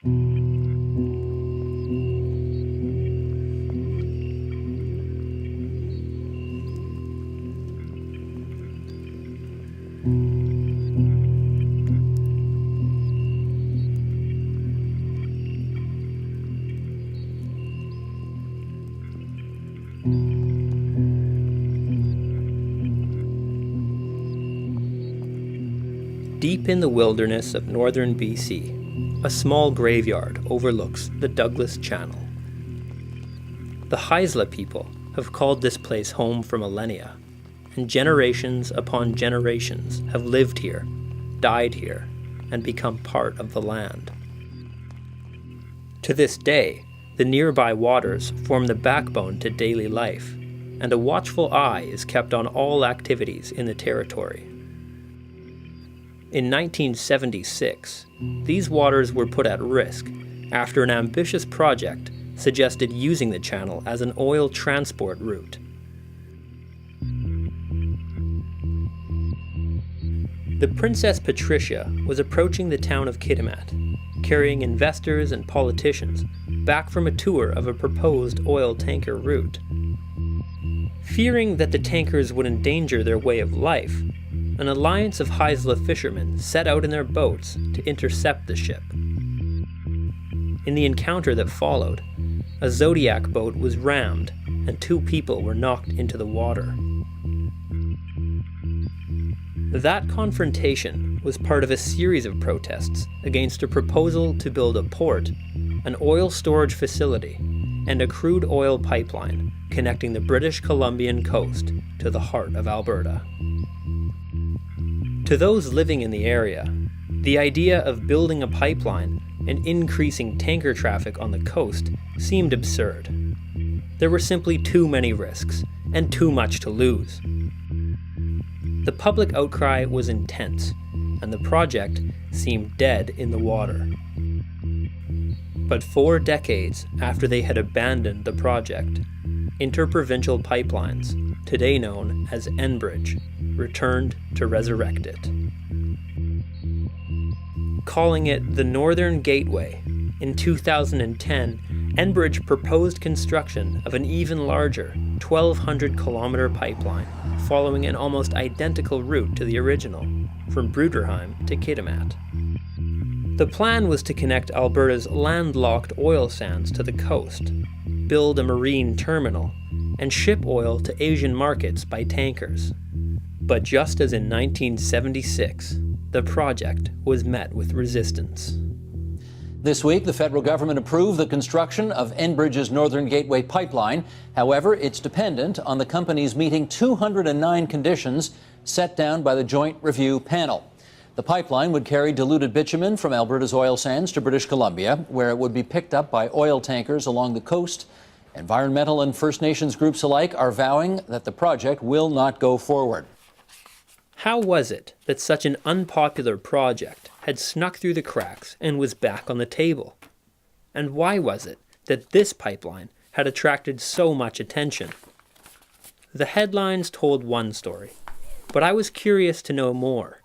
Deep in the wilderness of northern BC, a small graveyard overlooks the Douglas Channel. The Haisla people have called this place home for millennia, and generations upon generations have lived here, died here, and become part of the land. To this day, the nearby waters form the backbone to daily life, and a watchful eye is kept on all activities in the territory. In 1976, these waters were put at risk after an ambitious project suggested using the channel as an oil transport route. The Princess Patricia was approaching the town of Kitimat, carrying investors and politicians back from a tour of a proposed oil tanker route. Fearing that the tankers would endanger their way of life, an alliance of Haisla fishermen set out in their boats to intercept the ship. In the encounter that followed, a Zodiac boat was rammed and 2 people were knocked into the water. That confrontation was part of a series of protests against a proposal to build a port, an oil storage facility, and a crude oil pipeline connecting the British Columbian coast to the heart of Alberta. To those living in the area, the idea of building a pipeline and increasing tanker traffic on the coast seemed absurd. There were simply too many risks and too much to lose. The public outcry was intense, and the project seemed dead in the water. But 4 decades after they had abandoned the project, Interprovincial Pipelines, today known as Enbridge, returned to resurrect it. Calling it the Northern Gateway, in 2010, Enbridge proposed construction of an even larger 1,200-kilometer pipeline following an almost identical route to the original, from Bruderheim to Kitimat. The plan was to connect Alberta's landlocked oil sands to the coast, build a marine terminal, and ship oil to Asian markets by tankers. But just as in 1976, the project was met with resistance. This week, the federal government approved the construction of Enbridge's Northern Gateway pipeline. However, it's dependent on the company's meeting 209 conditions set down by the Joint Review Panel. The pipeline would carry diluted bitumen from Alberta's oil sands to British Columbia, where it would be picked up by oil tankers along the coast. Environmental and First Nations groups alike are vowing that the project will not go forward. How was it that such an unpopular project had snuck through the cracks and was back on the table? And why was it that this pipeline had attracted so much attention? The headlines told one story, but I was curious to know more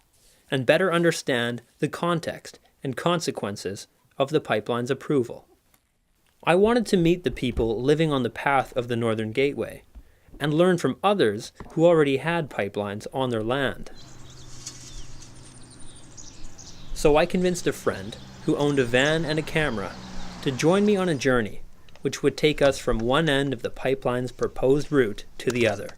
and better understand the context and consequences of the pipeline's approval. I wanted to meet the people living on the path of the Northern Gateway and learn from others who already had pipelines on their land. So I convinced a friend who owned a van and a camera to join me on a journey which would take us from one end of the pipeline's proposed route to the other.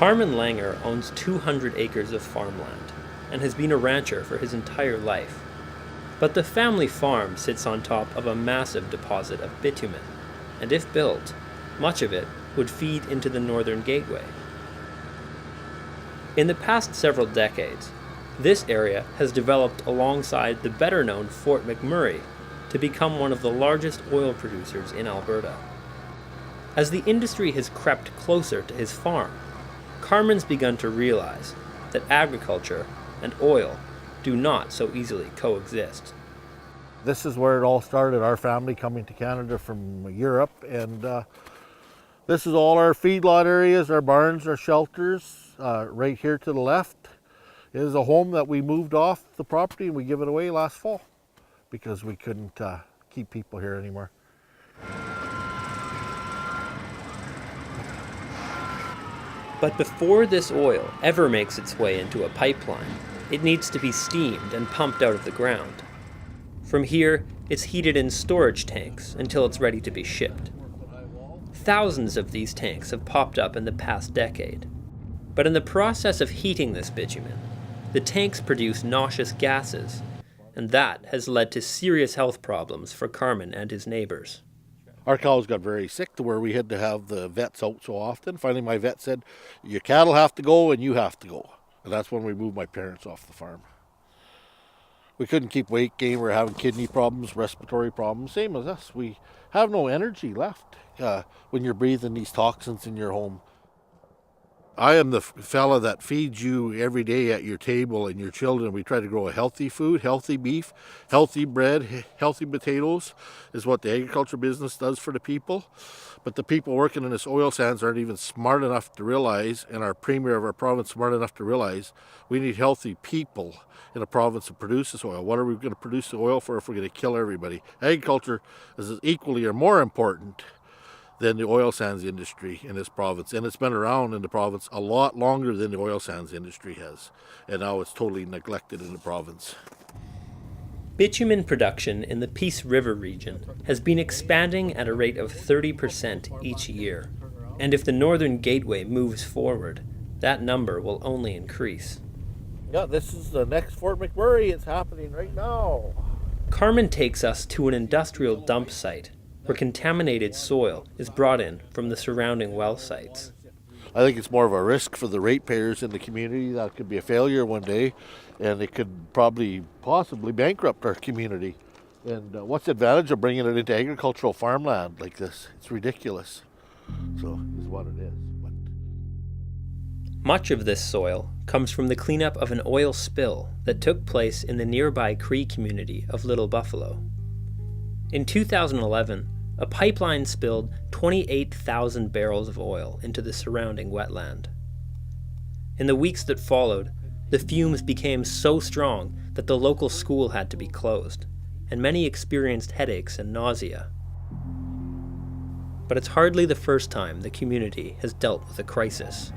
Carmen Langer owns 200 acres of farmland and has been a rancher for his entire life. But the family farm sits on top of a massive deposit of bitumen, and if built, much of it would feed into the Northern Gateway. In the past several decades, this area has developed alongside the better-known Fort McMurray to become one of the largest oil producers in Alberta. As the industry has crept closer to his farm, Carmen's begun to realize that agriculture and oil do not so easily coexist. This is where it all started, our family coming to Canada from Europe, and this is all our feedlot areas, our barns, our shelters. Right here to the left is a home that we moved off the property and we gave it away last fall because we couldn't keep people here anymore. But before this oil ever makes its way into a pipeline, it needs to be steamed and pumped out of the ground. From here, it's heated in storage tanks until it's ready to be shipped. Thousands of these tanks have popped up in the past decade. But in the process of heating this bitumen, the tanks produce noxious gases, and that has led to serious health problems for Carmen and his neighbors. Our cows got very sick to where we had to have the vets out so often. Finally, my vet said, your cattle have to go and you have to go. And that's when we moved my parents off the farm. We couldn't keep weight gain. We're having kidney problems, respiratory problems, same as us. We have no energy left when you're breathing these toxins in your home. I am the fella that feeds you every day at your table and your children. We try to grow a healthy food, healthy beef, healthy bread, healthy potatoes is what the agriculture business does for the people. But the people working in this oil sands aren't even smart enough to realize, and our premier of our province smart enough to realize, we need healthy people in a province to produce this oil. What are we going to produce the oil for if we're going to kill everybody? Agriculture is equally or more important than the oil sands industry in this province. And it's been around in the province a lot longer than the oil sands industry has. And now it's totally neglected in the province. Bitumen production in the Peace River region has been expanding at a rate of 30% each year. And if the Northern Gateway moves forward, that number will only increase. Yeah, this is the next Fort McMurray. It's happening right now. Carmen takes us to an industrial dump site where contaminated soil is brought in from the surrounding well sites. I think it's more of a risk for the ratepayers in the community. That could be a failure one day, and it could possibly bankrupt our community. And what's the advantage of bringing it into agricultural farmland like this? It's ridiculous. So, is what it is. But much of this soil comes from the cleanup of an oil spill that took place in the nearby Cree community of Little Buffalo. In 2011, a pipeline spilled 28,000 barrels of oil into the surrounding wetland. In the weeks that followed, the fumes became so strong that the local school had to be closed, and many experienced headaches and nausea. But it's hardly the first time the community has dealt with a crisis.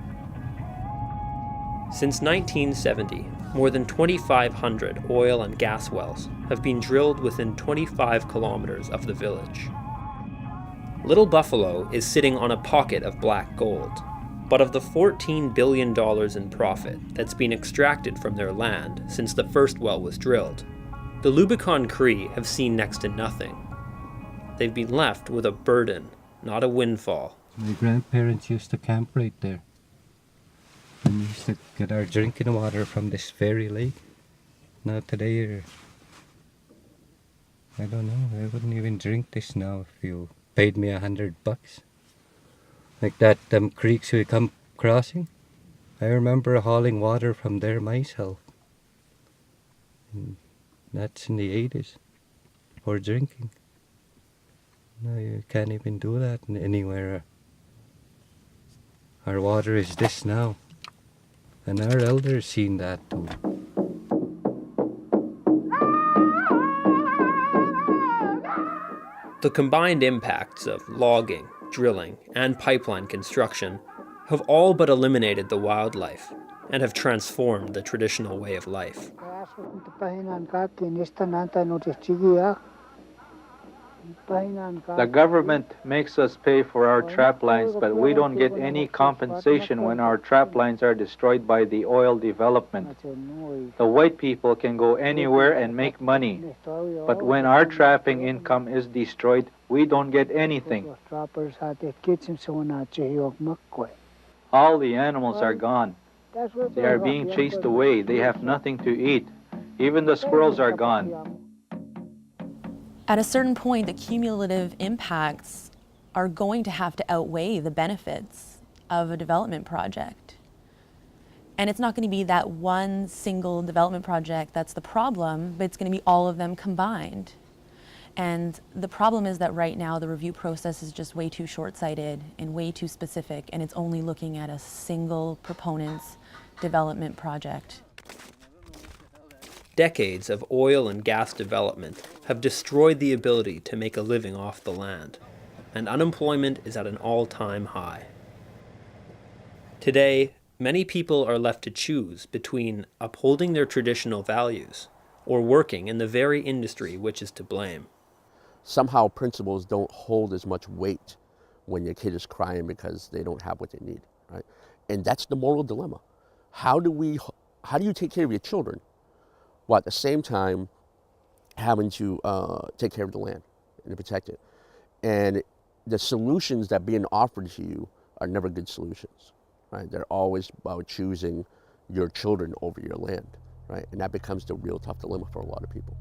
Since 1970, more than 2,500 oil and gas wells have been drilled within 25 kilometers of the village. Little Buffalo is sitting on a pocket of black gold, but of the $14 billion in profit that's been extracted from their land since the first well was drilled, the Lubicon Cree have seen next to nothing. They've been left with a burden, not a windfall. My grandparents used to camp right there. And we used to get our drinking water from this fairy lake. Now today, I don't know, I wouldn't even drink this now if you paid me $100. Like that, creeks we come crossing. I remember hauling water from there myself. And that's in the 80s, for drinking. No, you can't even do that anywhere. Our water is this now. And our elders seen that too. The combined impacts of logging, drilling, and pipeline construction have all but eliminated the wildlife and have transformed the traditional way of life. The government makes us pay for our trap lines, but we don't get any compensation when our trap lines are destroyed by the oil development. The white people can go anywhere and make money, but when our trapping income is destroyed, we don't get anything. All the animals are gone. They are being chased away. They have nothing to eat. Even the squirrels are gone. At a certain point, the cumulative impacts are going to have to outweigh the benefits of a development project. And it's not going to be that one single development project that's the problem, but it's going to be all of them combined. And the problem is that right now the review process is just way too short-sighted and way too specific, and it's only looking at a single proponent's development project. Decades of oil and gas development have destroyed the ability to make a living off the land, and unemployment is at an all-time high. Today, many people are left to choose between upholding their traditional values or working in the very industry which is to blame. Somehow principles don't hold as much weight when your kid is crying because they don't have what they need, right? And that's the moral dilemma. How do you take care of your children while at the same time having to take care of the land and protect it? And the solutions that are being offered to you are never good solutions, right? They're always about choosing your children over your land, right? And that becomes the real tough dilemma for a lot of people.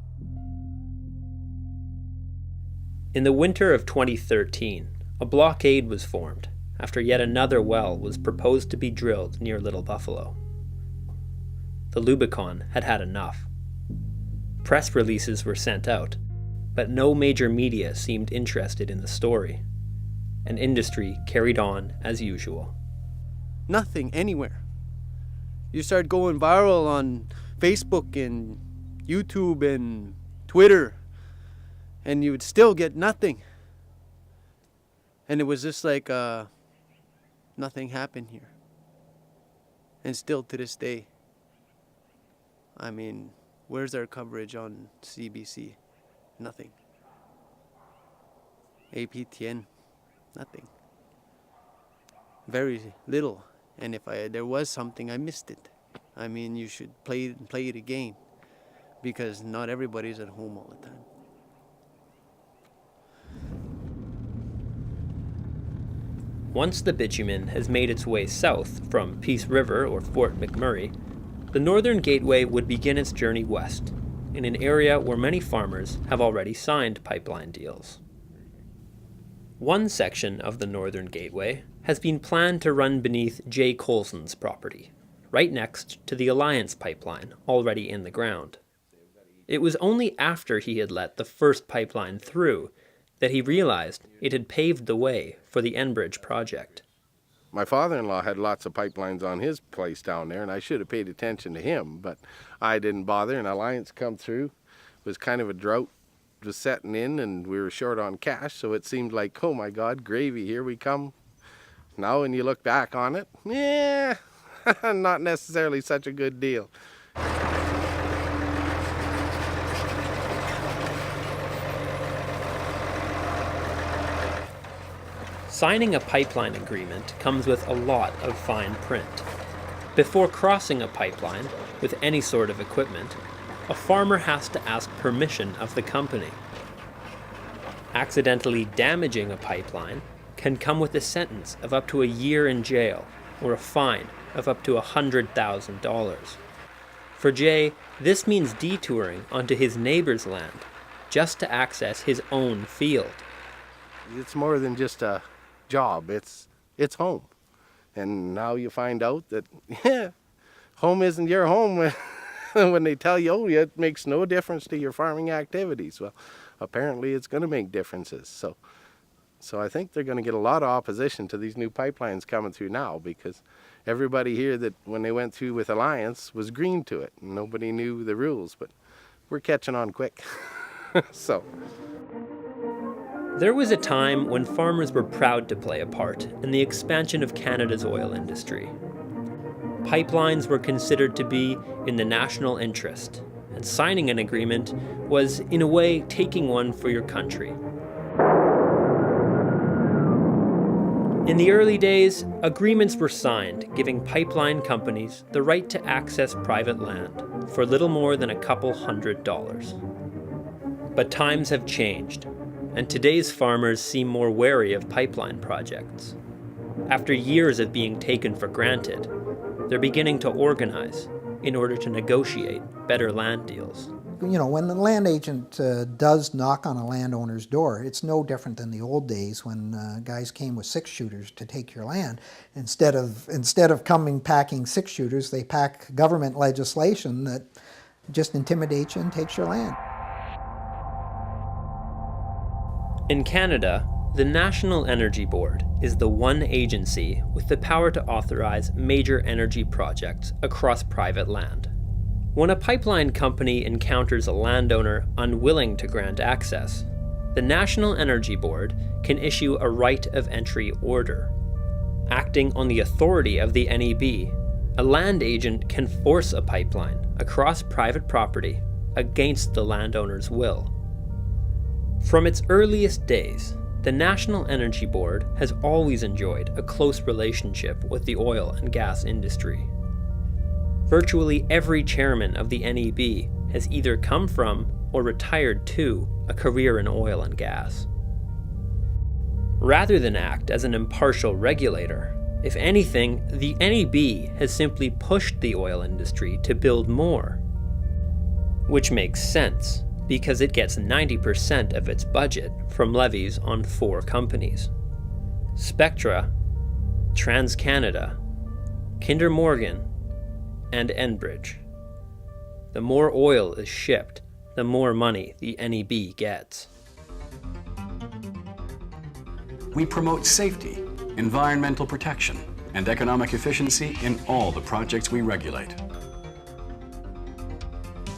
In the winter of 2013, a blockade was formed after yet another well was proposed to be drilled near Little Buffalo. The Lubicon had had enough. Press releases were sent out, but no major media seemed interested in the story, and industry carried on as usual. Nothing anywhere. You start going viral on Facebook and YouTube and Twitter, and you would still get nothing. And it was just like nothing happened here. And still to this day, I mean, where's our coverage on CBC? Nothing. APTN, nothing. Very little. And if there was something, I missed it. I mean, you should play it again, because not everybody's at home all the time. Once the bitumen has made its way south from Peace River or Fort McMurray, the Northern Gateway would begin its journey west, in an area where many farmers have already signed pipeline deals. One section of the Northern Gateway has been planned to run beneath Jay Colson's property, right next to the Alliance pipeline already in the ground. It was only after he had let the first pipeline through that he realized it had paved the way for the Enbridge project. My father-in-law had lots of pipelines on his place down there, and I should have paid attention to him, but I didn't bother, and Alliance come through. It was kind of a drought was setting in, and we were short on cash, so it seemed like, oh my God, gravy, here we come. Now when you look back on it, yeah, not necessarily such a good deal. Signing a pipeline agreement comes with a lot of fine print. Before crossing a pipeline with any sort of equipment, a farmer has to ask permission of the company. Accidentally damaging a pipeline can come with a sentence of up to a year in jail or a fine of up to $100,000. For Jay, this means detouring onto his neighbor's land just to access his own field. It's more than just a job, it's home. And now you find out that, yeah, home isn't your home when they tell you, oh, it makes no difference to your farming activities. Well, apparently it's going to make differences. So I think they're going to get a lot of opposition to these new pipelines coming through now, because everybody here that when they went through with Alliance was green to it. And nobody knew the rules, but we're catching on quick. So. There was a time when farmers were proud to play a part in the expansion of Canada's oil industry. Pipelines were considered to be in the national interest, and signing an agreement was, in a way, taking one for your country. In the early days, agreements were signed giving pipeline companies the right to access private land for little more than a couple $100s. But times have changed, and today's farmers seem more wary of pipeline projects. After years of being taken for granted, they're beginning to organize in order to negotiate better land deals. You know, when the land agent does knock on a landowner's door, it's no different than the old days when guys came with 6-shooters to take your land. Instead of coming packing 6-shooters, they pack government legislation that just intimidates you and takes your land. In Canada, the National Energy Board is the one agency with the power to authorize major energy projects across private land. When a pipeline company encounters a landowner unwilling to grant access, the National Energy Board can issue a right of entry order. Acting on the authority of the NEB, a land agent can force a pipeline across private property against the landowner's will. From its earliest days, the National Energy Board has always enjoyed a close relationship with the oil and gas industry. Virtually every chairman of the NEB has either come from or retired to a career in oil and gas. Rather than act as an impartial regulator, if anything, the NEB has simply pushed the oil industry to build more. Which makes sense, because it gets 90% of its budget from levies on 4 companies: Spectra, TransCanada, Kinder Morgan, and Enbridge. The more oil is shipped, the more money the NEB gets. We promote safety, environmental protection, and economic efficiency in all the projects we regulate.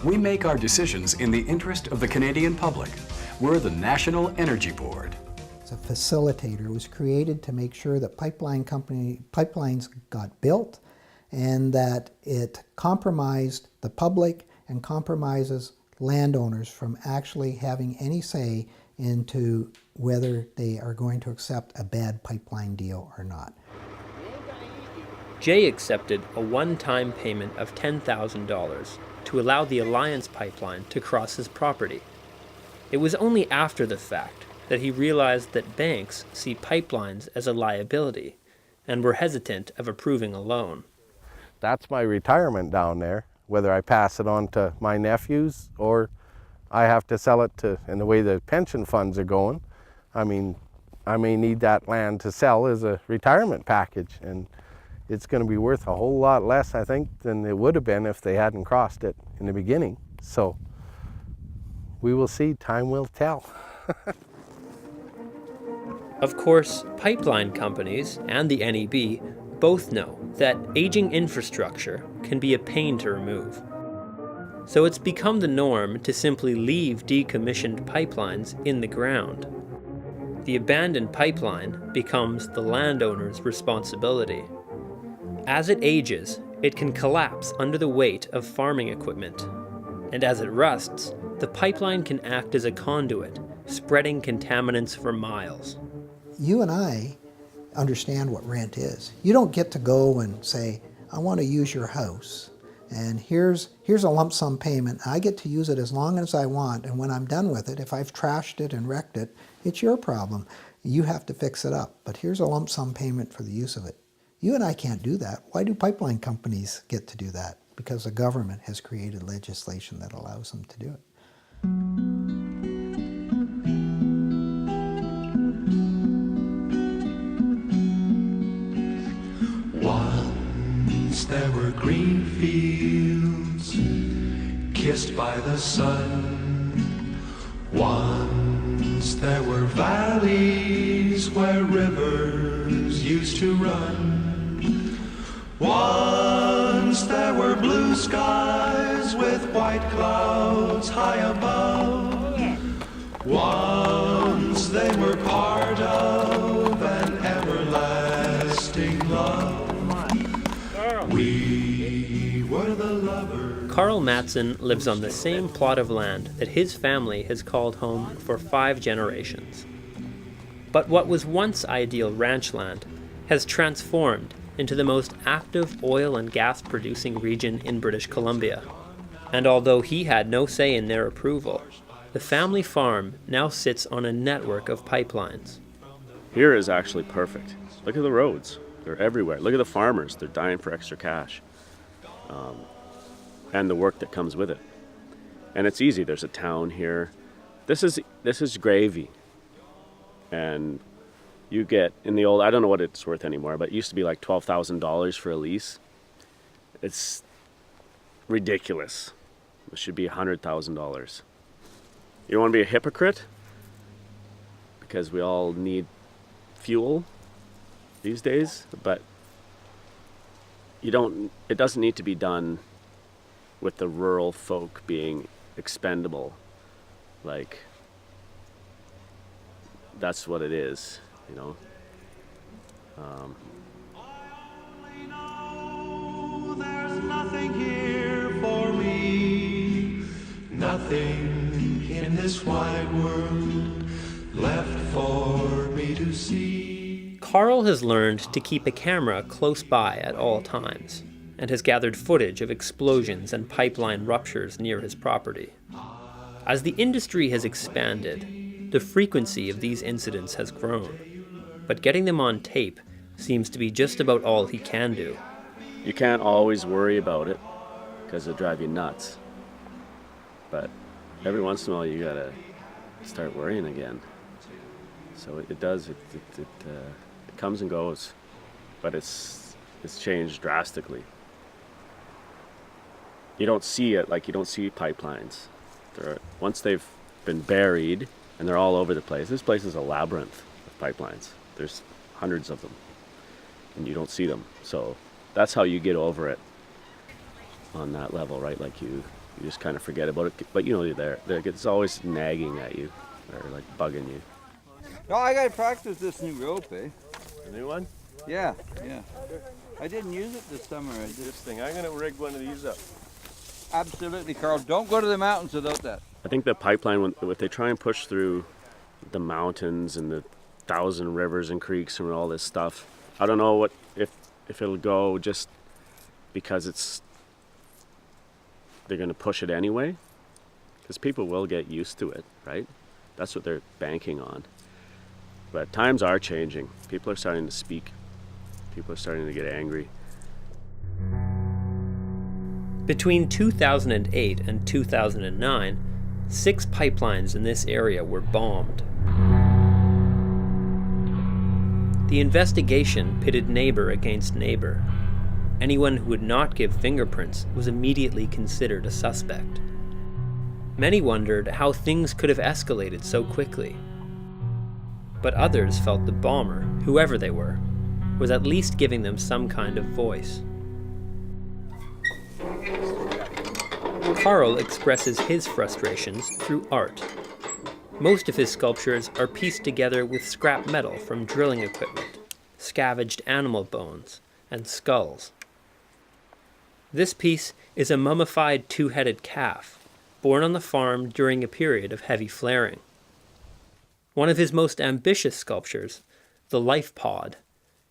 We make our decisions in the interest of the Canadian public. We're the National Energy Board. It's a facilitator. It was created to make sure that pipelines got built and that it compromised the public and compromises landowners from actually having any say into whether they are going to accept a bad pipeline deal or not. Jay accepted a one-time payment of $10,000 to allow the Alliance pipeline to cross his property. It was only after the fact that he realized that banks see pipelines as a liability and were hesitant of approving a loan. That's my retirement down there, whether I pass it on to my nephews or I have to sell it to, in the way the pension funds are going. I mean, I may need that land to sell as a retirement package, and it's going to be worth a whole lot less, I think, than it would have been if they hadn't crossed it in the beginning. So we will see, time will tell. Of course, pipeline companies and the NEB both know that aging infrastructure can be a pain to remove. So it's become the norm to simply leave decommissioned pipelines in the ground. The abandoned pipeline becomes the landowner's responsibility. As it ages, it can collapse under the weight of farming equipment. And as it rusts, the pipeline can act as a conduit, spreading contaminants for miles. You and I understand what rent is. You don't get to go and say, I want to use your house, and here's a lump sum payment. I get to use it as long as I want, and when I'm done with it, if I've trashed it and wrecked it, it's your problem. You have to fix it up, but here's a lump sum payment for the use of it. You and I can't do that. Why do pipeline companies get to do that? Because the government has created legislation that allows them to do it. Once there were green fields kissed by the sun. Once there were valleys where rivers used to run. Once there were blue skies with white clouds high above. Once they were part of an everlasting love. We were the lovers. Carl Matson lives on the same plot of land that his family has called home for 5 generations. But what was once ideal ranch land has transformed into the most active oil and gas producing region in British Columbia. And although he had no say in their approval, the family farm now sits on a network of pipelines. Here is actually perfect. Look at the roads. They're everywhere. Look at the farmers. They're dying for extra cash. And the work that comes with it. And it's easy. There's a town here. This is gravy. And you get, in the old, I don't know what it's worth anymore, but it used to be like $12,000 for a lease. It's ridiculous. It should be $100,000. You don't want to be a hypocrite? Because we all need fuel these days, but it doesn't need to be done with the rural folk being expendable. Like, that's what it is, you know. There's nothing here for me, nothing in this wide world left for me to see. Carl has learned to keep a camera close by at all times, and has gathered footage of explosions and pipeline ruptures near his property. As the industry has expanded, the frequency of these incidents has grown, but getting them on tape seems to be just about all he can do. You can't always worry about it, because it'll drive you nuts. But every once in a while you gotta start worrying again. So it does, it comes and goes, but it's changed drastically. You don't see it like you don't see pipelines. Once they've been buried and they're all over the place, this place is a labyrinth of pipelines. There's hundreds of them and you don't see them. So that's how you get over it on that level, right? Like you just kind of forget about it, but you know you're there. It's always nagging at you or like bugging you. No, I gotta practice this new rope, eh? The new one? Yeah. I didn't use it this summer. This thing, I'm gonna rig one of these up. Absolutely, Carl. Don't go to the mountains without that. I think the pipeline, if they try and push through the mountains and the 1,000 rivers and creeks and all this stuff, I don't know if it'll go just because they're gonna push it anyway, because people will get used to it, right? That's what they're banking on. But times are changing. People are starting to speak. People are starting to get angry. Between 2008 and 2009, 6 pipelines in this area were bombed. The investigation pitted neighbor against neighbor. Anyone who would not give fingerprints was immediately considered a suspect. Many wondered how things could have escalated so quickly. But others felt the bomber, whoever they were, was at least giving them some kind of voice. Carl expresses his frustrations through art. Most of his sculptures are pieced together with scrap metal from drilling equipment, scavenged animal bones, and skulls. This piece is a mummified 2-headed calf, born on the farm during a period of heavy flaring. One of his most ambitious sculptures, the life pod,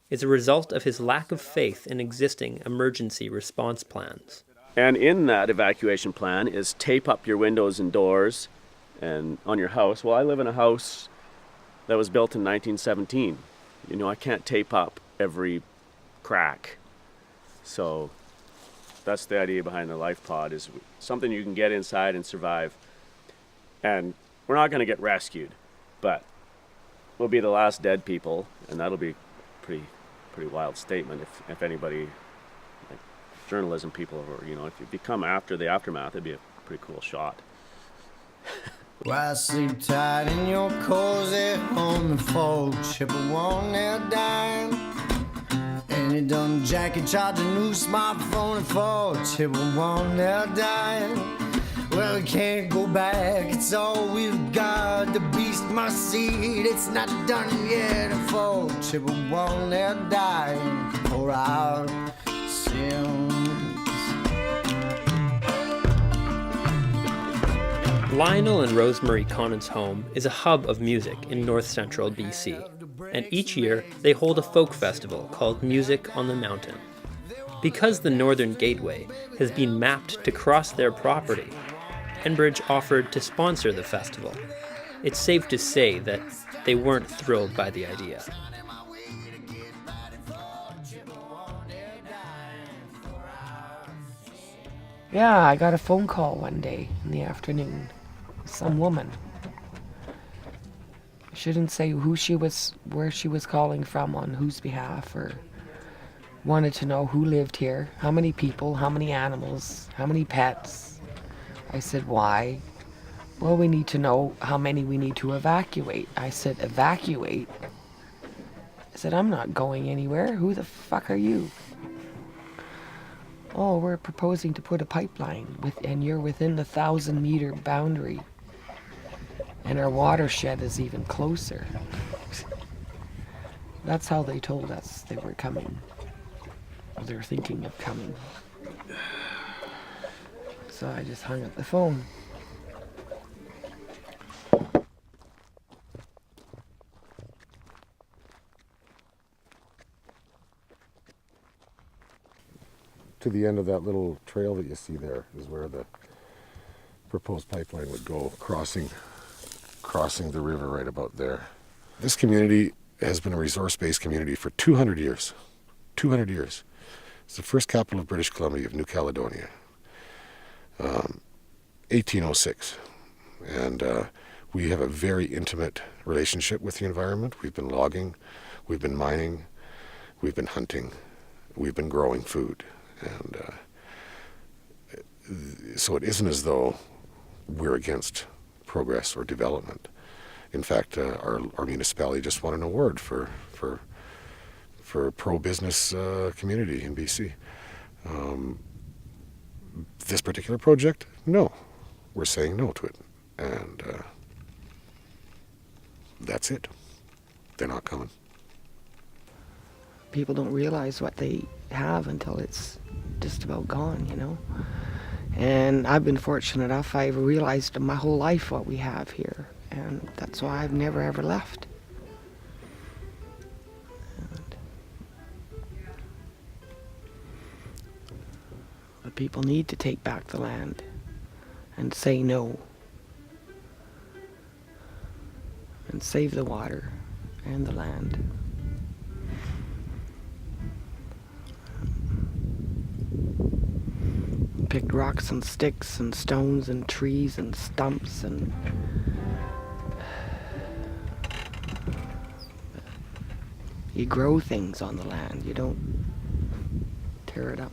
is a result of his lack of faith in existing emergency response plans. And in that evacuation plan is tape up your windows and doors and on your house. Well, I live in a house that was built in 1917. You know, I can't tape up every crack. So that's the idea behind the life pod, is something you can get inside and survive. And we're not going to get rescued, but we'll be the last dead people, and that'll be a pretty wild statement if anybody, like journalism people, or you know, if you become after the aftermath, it'd be a pretty cool shot. Why sleep tight in your cozy home before Chippewa now dime? And you done jacket charge a new smartphone for Chippewa now dime? Well, we can't go back, it's all we've got. The beast must see it, it's not done yet. For Chippewa now dime for our sins. Lionel and Rosemary Conant's home is a hub of music in north-central BC. and each year they hold a folk festival called Music on the Mountain. Because the Northern Gateway has been mapped to cross their property, Enbridge offered to sponsor the festival. It's safe to say that they weren't thrilled by the idea. Yeah, I got a phone call one day in the afternoon. Some woman. I shouldn't say who she was, where she was calling from, on whose behalf, or wanted to know who lived here, how many people, how many animals, how many pets. I said, why? Well, we need to know how many we need to evacuate. I said, evacuate? I said, I'm not going anywhere. Who the fuck are you? Oh, we're proposing to put a pipeline, and you're within the 1,000-meter boundary. And our watershed is even closer. That's how they told us they were coming. Or they were thinking of coming. So I just hung up the phone. To the end of that little trail that you see there is where the proposed pipeline would go, crossing the river right about there. This community has been a resource-based community for 200 years. 200 years. It's the first capital of British Columbia, of New Caledonia. 1806. And we have a very intimate relationship with the environment. We've been logging, we've been mining, we've been hunting, we've been growing food. And so it isn't as though we're against progress or development. In fact, our municipality just won an award for pro-business community in BC. This particular project, no. We're saying no to it. And that's it. They're not coming. People don't realize what they have until it's just about gone, you know. And I've been fortunate enough, I've realized my whole life what we have here, and that's why I've never ever left. But people need to take back the land and say no and save the water and the land. Picked rocks and sticks and stones and trees and stumps, and you grow things on the land, you don't tear it up.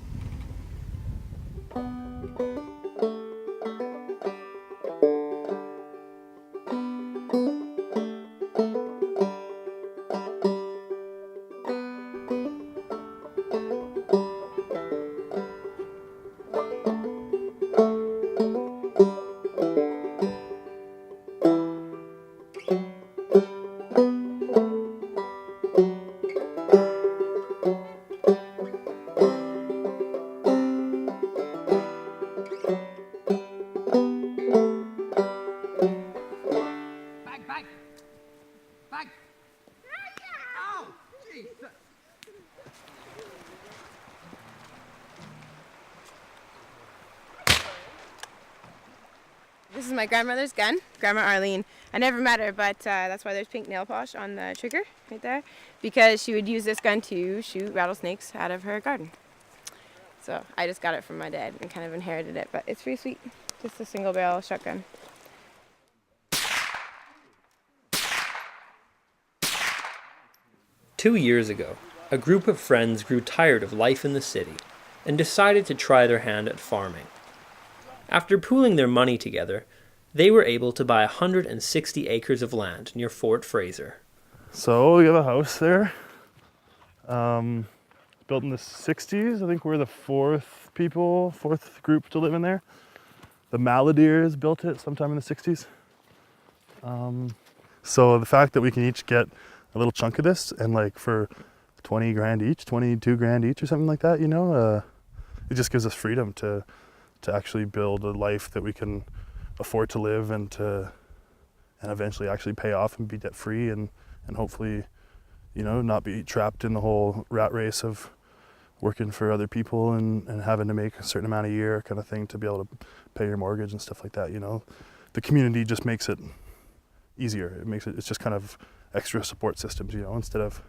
This is my grandmother's gun, Grandma Arlene. I never met her, but that's why there's pink nail polish on the trigger right there, because she would use this gun to shoot rattlesnakes out of her garden. So I just got it from my dad and kind of inherited it, but it's pretty sweet. Just a single barrel shotgun. Two years ago, a group of friends grew tired of life in the city and decided to try their hand at farming. After pooling their money together, they were able to buy 160 acres of land near Fort Fraser. So we have a house there, built in the 60s. I think we're the fourth group to live in there. The Maladiers built it sometime in the 60s. So the fact that we can each get a little chunk of this, and like for 20 grand each, 22 grand each or something like that, you know, it just gives us freedom to actually build a life that we can afford to live and eventually actually pay off and be debt free and hopefully you know, not be trapped in the whole rat race of working for other people and having to make a certain amount a year kind of thing to be able to pay your mortgage and stuff like that, you know. The community just makes it easier. It's just kind of extra support systems, you know, instead of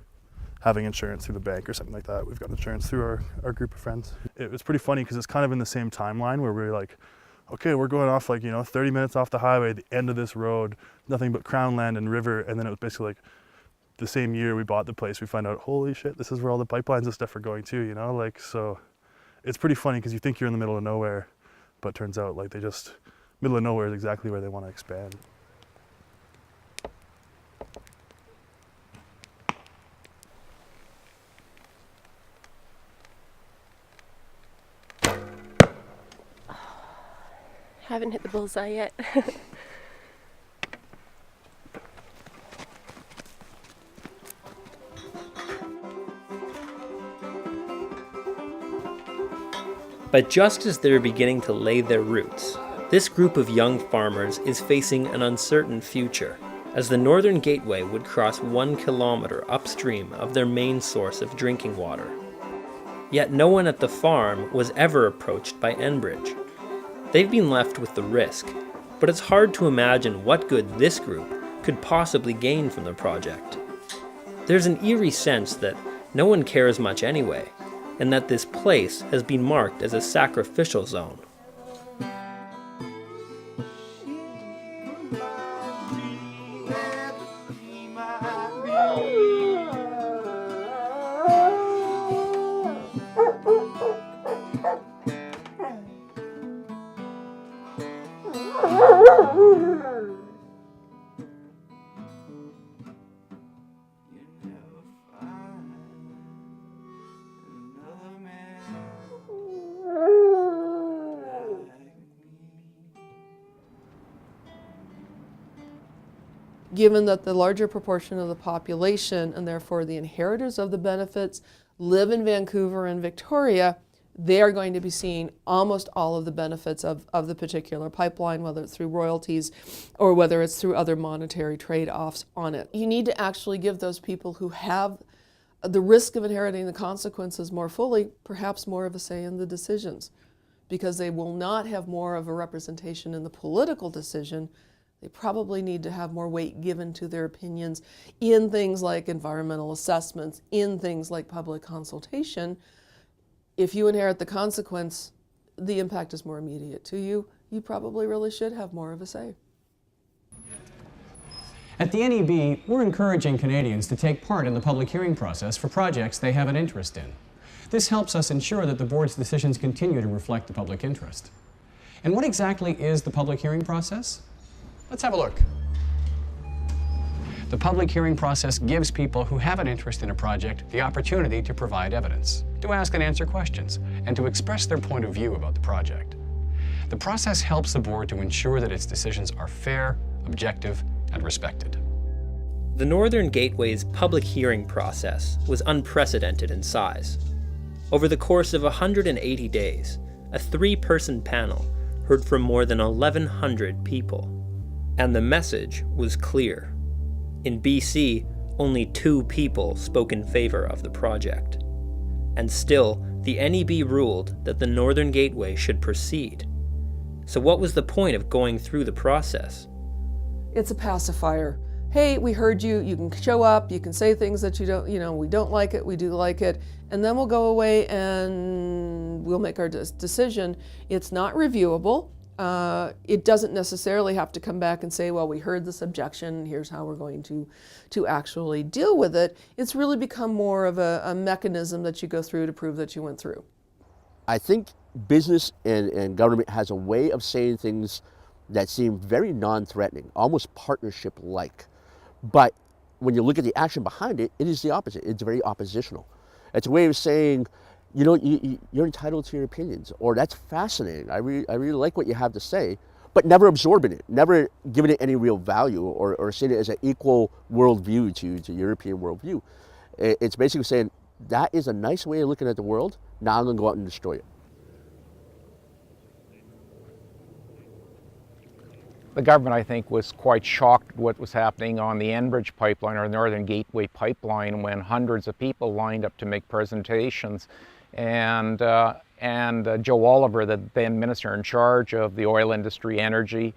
having insurance through the bank or something like that. We've got insurance through our group of friends. It was pretty funny because it's kind of in the same timeline where we're like, okay, we're going off like, you know, 30 minutes off the highway, the end of this road, nothing but crown land and river. And then it was basically like the same year we bought the place, we find out, holy shit, this is where all the pipelines and stuff are going to, you know, like, so it's pretty funny because you think you're in the middle of nowhere, but turns out like middle of nowhere is exactly where they want to expand. Haven't hit the bullseye yet. But just as they're beginning to lay their roots, this group of young farmers is facing an uncertain future, as the Northern Gateway would cross 1 kilometer upstream of their main source of drinking water. Yet no one at the farm was ever approached by Enbridge. They've been left with the risk, but it's hard to imagine what good this group could possibly gain from the project. There's an eerie sense that no one cares much anyway, and that this place has been marked as a sacrificial zone. Given that the larger proportion of the population, and therefore the inheritors of the benefits, live in Vancouver and Victoria, they are going to be seeing almost all of the benefits of the particular pipeline, whether it's through royalties or whether it's through other monetary trade-offs on it. You need to actually give those people who have the risk of inheriting the consequences more fully, perhaps more of a say in the decisions, because they will not have more of a representation in the political decision. They probably need to have more weight given to their opinions in things like environmental assessments, in things like public consultation. If you inherit the consequence, the impact is more immediate to you. You probably really should have more of a say. At the NEB, we're encouraging Canadians to take part in the public hearing process for projects they have an interest in. This helps us ensure that the board's decisions continue to reflect the public interest. And what exactly is the public hearing process? Let's have a look. The public hearing process gives people who have an interest in a project the opportunity to provide evidence, to ask and answer questions, and to express their point of view about the project. The process helps the board to ensure that its decisions are fair, objective, and respected. The Northern Gateway's public hearing process was unprecedented in size. Over the course of 180 days, a 3-person panel heard from more than 1,100 people. And the message was clear. In BC, only 2 people spoke in favor of the project. And still, the NEB ruled that the Northern Gateway should proceed. So what was the point of going through the process? It's a pacifier. Hey, we heard you, you can show up, you can say things that you don't, we don't like it, we do like it, and then we'll go away and we'll make our decision. It's not reviewable. It doesn't necessarily have to come back and say, well, we heard this objection, here's how we're going to actually deal with it. It's really become more of a mechanism that you go through to prove that you went through. I think business and government has a way of saying things that seem very non-threatening, almost partnership-like. But when you look at the action behind it, it is the opposite. It's very oppositional. It's a way of saying, you're entitled to your opinions, or that's fascinating. I really like what you have to say, but never absorbing it, never giving it any real value, or seeing it as an equal worldview to European worldview. It's basically saying, that is a nice way of looking at the world, now I'm going to go out and destroy it. The government, I think, was quite shocked at what was happening on the Enbridge pipeline or Northern Gateway pipeline when hundreds of people lined up to make presentations. And Joe Oliver, the then minister in charge of the oil industry, energy,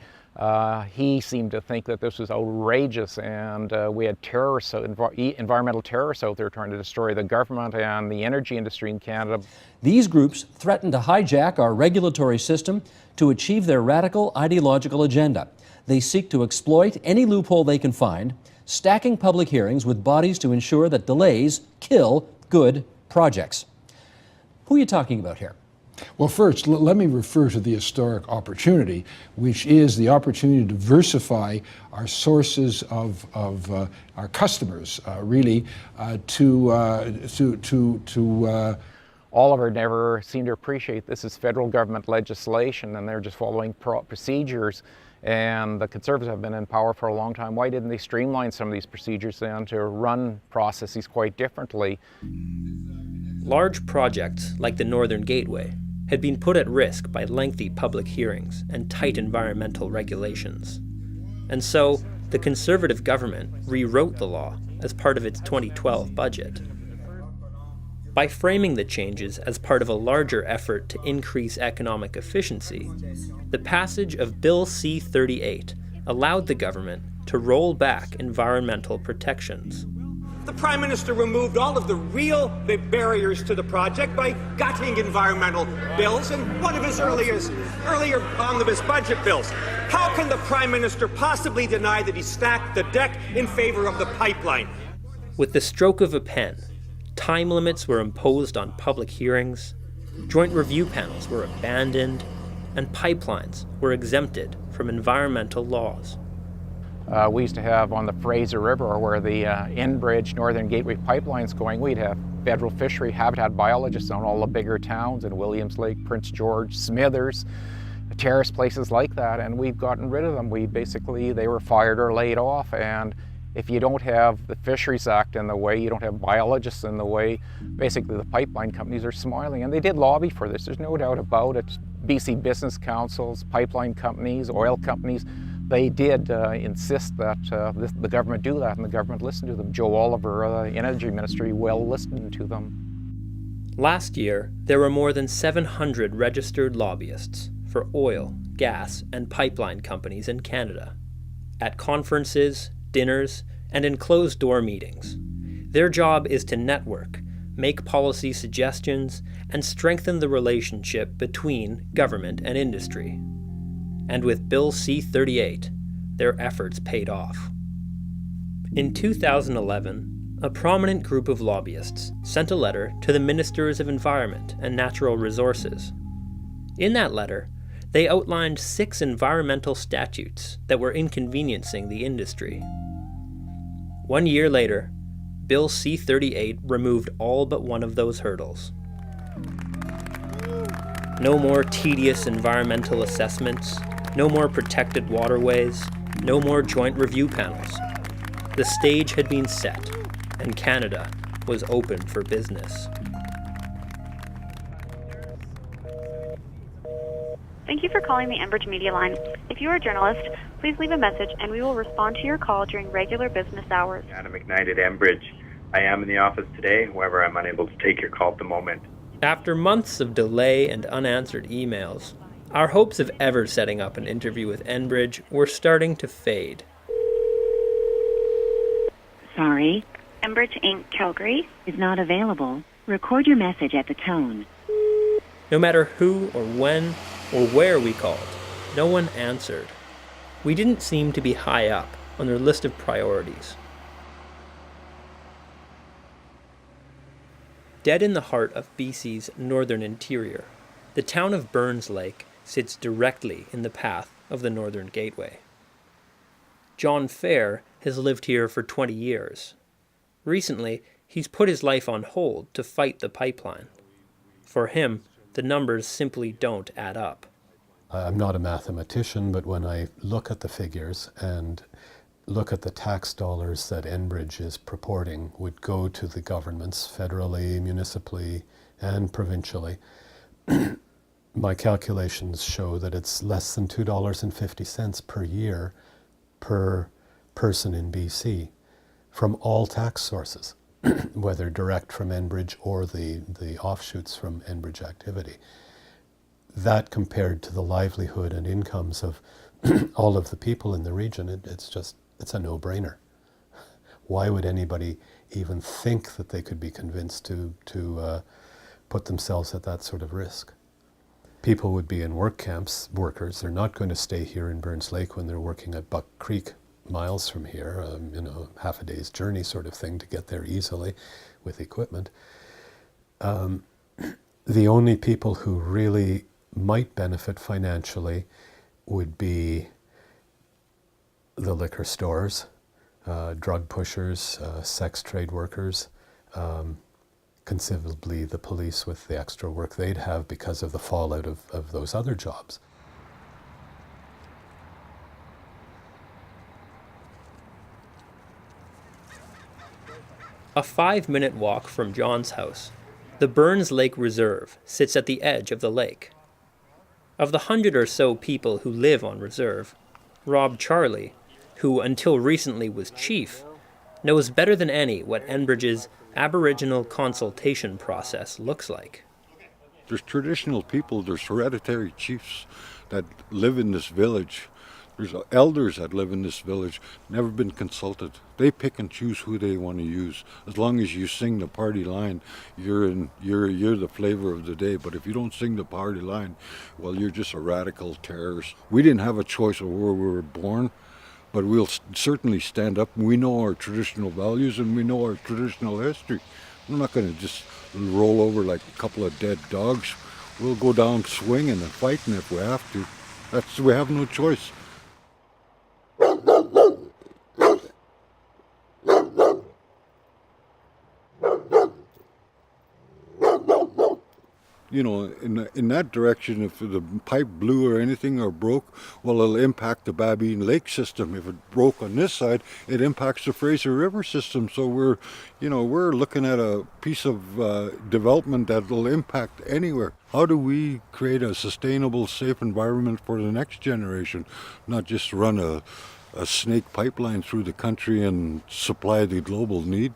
he seemed to think that this was outrageous, and we had terrorists, environmental terrorists out there trying to destroy the government and the energy industry in Canada. These groups threaten to hijack our regulatory system to achieve their radical ideological agenda. They seek to exploit any loophole they can find, stacking public hearings with bodies to ensure that delays kill good projects. Who are you talking about here? Well, first, let me refer to the historic opportunity, which is the opportunity to diversify our sources of our customers, really, Oliver never seemed to appreciate this is federal government legislation and they're just following procedures, and the Conservatives have been in power for a long time. Why didn't they streamline some of these procedures then to run processes quite differently? Large projects like the Northern Gateway had been put at risk by lengthy public hearings and tight environmental regulations. And so, the Conservative government rewrote the law as part of its 2012 budget. By framing the changes as part of a larger effort to increase economic efficiency, the passage of Bill C-38 allowed the government to roll back environmental protections. The Prime Minister removed all of the real barriers to the project by gutting environmental bills in one of his earlier omnibus budget bills. How can the Prime Minister possibly deny that he stacked the deck in favor of the pipeline? With the stroke of a pen, time limits were imposed on public hearings, joint review panels were abandoned, and pipelines were exempted from environmental laws. We used to have on the Fraser River, where the Enbridge Northern Gateway pipeline's going, we'd have federal fishery habitat biologists on all the bigger towns in Williams Lake, Prince George, Smithers, terrace places like that, and we've gotten rid of them. They were fired or laid off, and if you don't have the Fisheries Act in the way, you don't have biologists in the way, basically the pipeline companies are smiling. And they did lobby for this, there's no doubt about it. BC business councils, pipeline companies, oil companies, they did insist that the government do that, and the government listened to them. Joe Oliver, the Energy Ministry, well listened to them. Last year, there were more than 700 registered lobbyists for oil, gas, and pipeline companies in Canada. At conferences, dinners, and in closed-door meetings. Their job is to network, make policy suggestions, and strengthen the relationship between government and industry. And with Bill C-38, their efforts paid off. In 2011, a prominent group of lobbyists sent a letter to the Ministers of Environment and Natural Resources. In that letter, they outlined 6 environmental statutes that were inconveniencing the industry. 1 year later, Bill C-38 removed all but one of those hurdles. No more tedious environmental assessments, no more protected waterways, no more joint review panels. The stage had been set, and Canada was open for business. Thank you for calling the Enbridge Media Line. If you are a journalist, please leave a message and we will respond to your call during regular business hours. Adam McKnight at Enbridge. I am in the office today, however, I'm unable to take your call at the moment. After months of delay and unanswered emails, our hopes of ever setting up an interview with Enbridge were starting to fade. Sorry, Enbridge Inc. Calgary is not available. Record your message at the tone. No matter who or when or where we called, no one answered. We didn't seem to be high up on their list of priorities. Dead in the heart of BC's northern interior, the town of Burns Lake sits directly in the path of the Northern Gateway. John Fair has lived here for 20 years. Recently, he's put his life on hold to fight the pipeline. For him, the numbers simply don't add up. I'm not a mathematician, but when I look at the figures and look at the tax dollars that Enbridge is purporting would go to the governments, federally, municipally, and provincially, my calculations show that it's less than $2.50 per year per person in BC from all tax sources, whether direct from Enbridge or the offshoots from Enbridge activity. That compared to the livelihood and incomes of all of the people in the region, it's a no-brainer. Why would anybody even think that they could be convinced to put themselves at that sort of risk? People would be in work camps, workers. They're not going to stay here in Burns Lake when they're working at Buck Creek, miles from here, half a day's journey sort of thing to get there easily with equipment. The only people who really might benefit financially would be the liquor stores, drug pushers, sex trade workers, conceivably the police with the extra work they'd have because of the fallout of those other jobs. A 5-minute walk from John's house, the Burns Lake Reserve sits at the edge of the lake. Of the 100 or so people who live on Reserve, Rob Charlie, who until recently was chief, knows better than any what Enbridge's Aboriginal consultation process looks like. There's traditional people, there's hereditary chiefs that live in this village. There's elders that live in this village, never been consulted. They pick and choose who they want to use. As long as you sing the party line, you're the flavor of the day. But if you don't sing the party line, well, you're just a radical terrorist. We didn't have a choice of where we were born, but we'll certainly stand up. We know our traditional values and we know our traditional history. We're not going to just roll over like a couple of dead dogs. We'll go down swinging and fighting if we have to. We have no choice. You know, in that direction, if the pipe blew or anything or broke, well, it'll impact the Babine Lake system. If it broke on this side, it impacts the Fraser River system. So we're looking at a piece of development that will impact anywhere. How do we create a sustainable, safe environment for the next generation, not just run a snake pipeline through the country and supply the global need?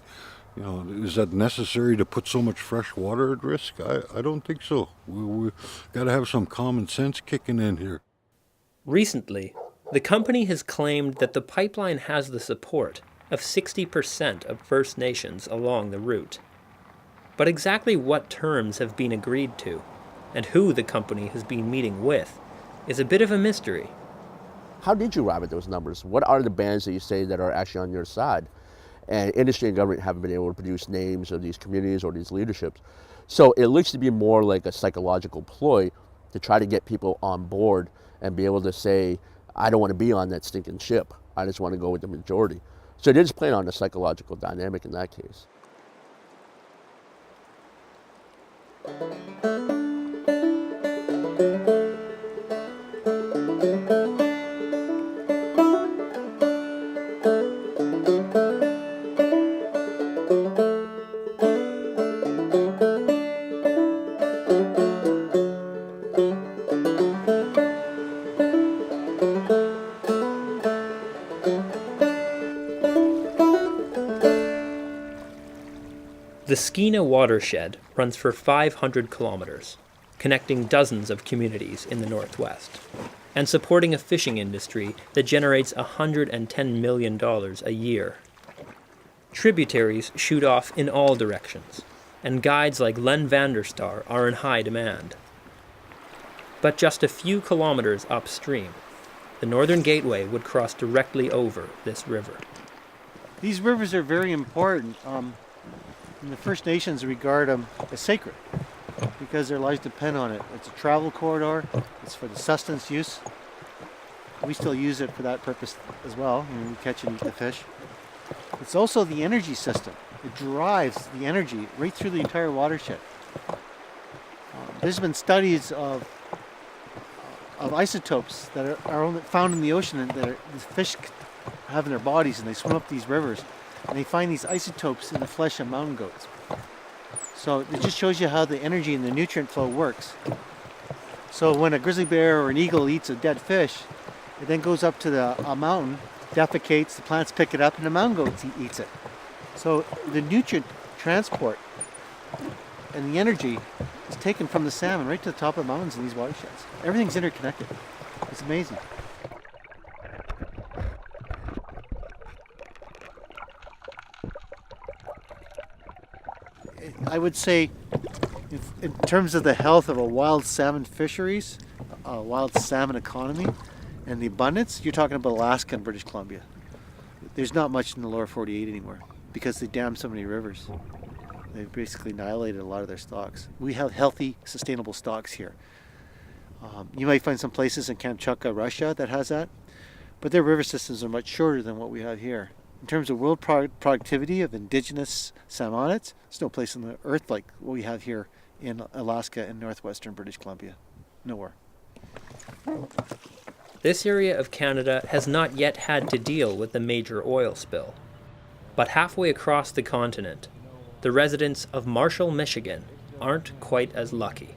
You know, is that necessary to put so much fresh water at risk? I don't think so. We got to have some common sense kicking in here. Recently, the company has claimed that the pipeline has the support of 60% of First Nations along the route. But exactly what terms have been agreed to, and who the company has been meeting with, is a bit of a mystery. How did you arrive at those numbers? What are the bands that you say that are actually on your side? And industry and government haven't been able to produce names of these communities or these leaderships. So it looks to be more like a psychological ploy to try to get people on board and be able to say, I don't want to be on that stinking ship. I just want to go with the majority. So it is playing on the psychological dynamic in that case. The Skeena watershed runs for 500 kilometers, connecting dozens of communities in the northwest, and supporting a fishing industry that generates $110 million a year. Tributaries shoot off in all directions, and guides like Len Vanderstar are in high demand. But just a few kilometers upstream, the Northern Gateway would cross directly over this river. These rivers are very important. And the First Nations regard them as sacred because their lives depend on it. It's a travel corridor. It's for the sustenance use. We still use it for that purpose as well. We catch and eat the fish. It's also the energy system. It drives the energy right through the entire watershed. There's been studies of isotopes that are only found in the ocean and that the fish have in their bodies, and they swim up these rivers. And they find these isotopes in the flesh of mountain goats. So it just shows you how the energy and the nutrient flow works. So when a grizzly bear or an eagle eats a dead fish, it then goes up to a mountain, defecates, the plants pick it up, and the mountain goat eats it. So the nutrient transport and the energy is taken from the salmon right to the top of the mountains in these watersheds. Everything's interconnected. It's amazing. I would say, in terms of the health of a wild salmon fisheries, a wild salmon economy, and the abundance, you're talking about Alaska and British Columbia. There's not much in the lower 48 anymore because they dammed so many rivers. They've basically annihilated a lot of their stocks. We have healthy, sustainable stocks here. You might find some places in Kamchatka, Russia that has that, but their river systems are much shorter than what we have here. In terms of world productivity of indigenous salmonids, there's no place on the earth like what we have here in Alaska and northwestern British Columbia. Nowhere. This area of Canada has not yet had to deal with a major oil spill. But halfway across the continent, the residents of Marshall, Michigan aren't quite as lucky.